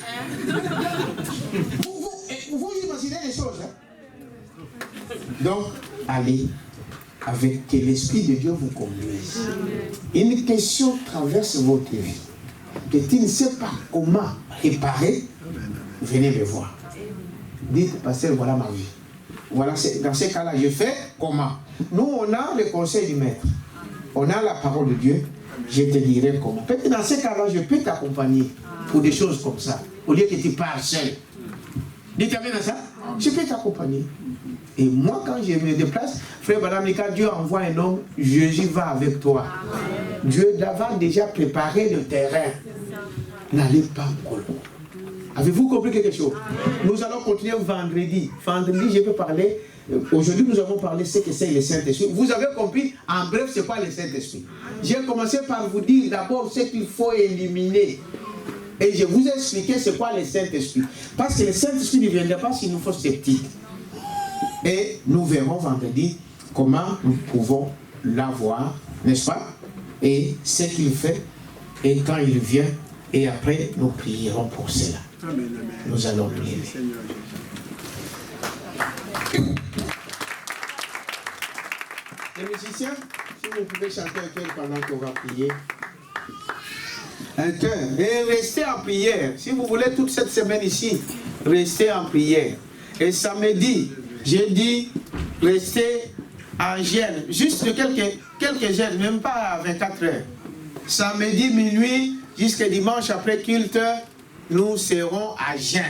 vous imaginez les choses. Hein? Donc, allez, avec que l'Esprit de Dieu vous conduise. Une question traverse votre vie. Que tu ne sais pas comment réparer, venez me voir. Dites, pasteur, voilà ma vie. Voilà, dans ces cas-là, je fais comment? Nous, on a le conseil du maître. On a la parole de Dieu. Je te dirai comment. Peut-être dans ces cas-là, je peux t'accompagner pour des choses comme ça. Au lieu que tu pars seul. Dites amen à ça. Je peux t'accompagner. Et moi, quand je me déplace, frère Madame Nika, Dieu envoie un homme, Jésus va avec toi. Dieu d'avant déjà préparé le terrain. N'allez pas encore. Avez-vous compris quelque chose? Nous allons continuer vendredi. Vendredi, je peux parler. Aujourd'hui, nous avons parlé de ce que c'est le Saint-Esprit. Vous avez compris, en bref, c'est quoi le Saint-Esprit? J'ai commencé par vous dire d'abord ce qu'il faut éliminer. Et je vous ai expliqué c'est quoi le Saint-Esprit. Parce que le Saint-Esprit ne viendra pas si nous sommes sceptiques. Et nous verrons vendredi comment nous pouvons l'avoir, n'est-ce pas? Et ce qu'il fait, et quand il vient, et après, nous prierons pour cela. Amen, amen. Nous allons prier. Merci, Seigneur Jésus. Les musiciens, si vous pouvez chanter un cœur pendant qu'on va prier. Un cœur. Et restez en prière. Si vous voulez toute cette semaine ici, restez en prière. Et samedi, j'ai dit, restez en jeûne. Juste de quelques jeûnes, même pas à 24 heures. Samedi, minuit, jusqu'à dimanche après culte, nous serons à jeûne.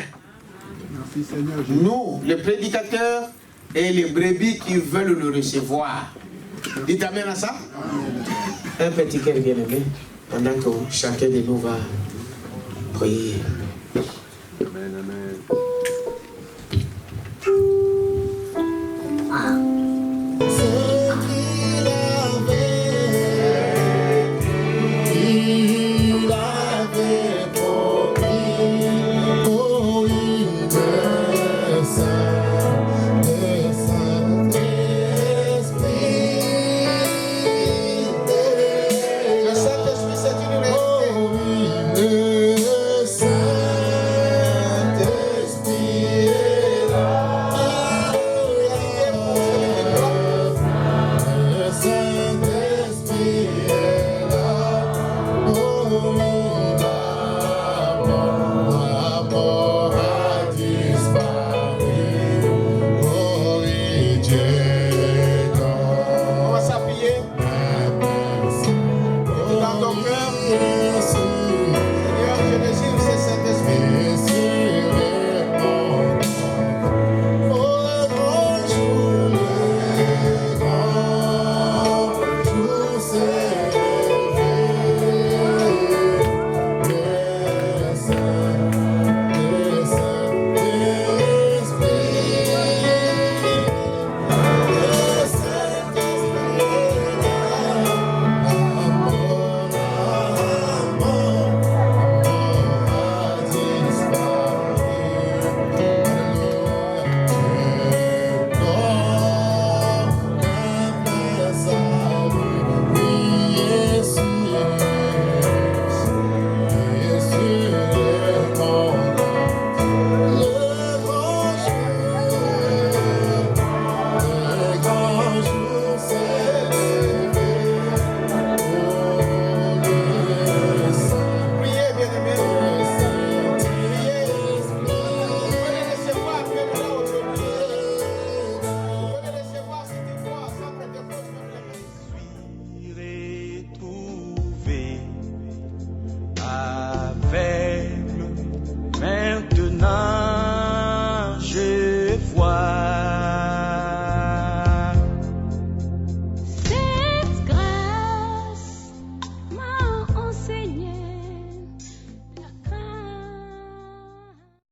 Merci Seigneur Jésus. Nous, les prédicateurs et les brebis qui veulent le recevoir. Dites amen à ça. Un petit cœur bien aimé, pendant que chacun de nous va prier. Amen, amen. Oh,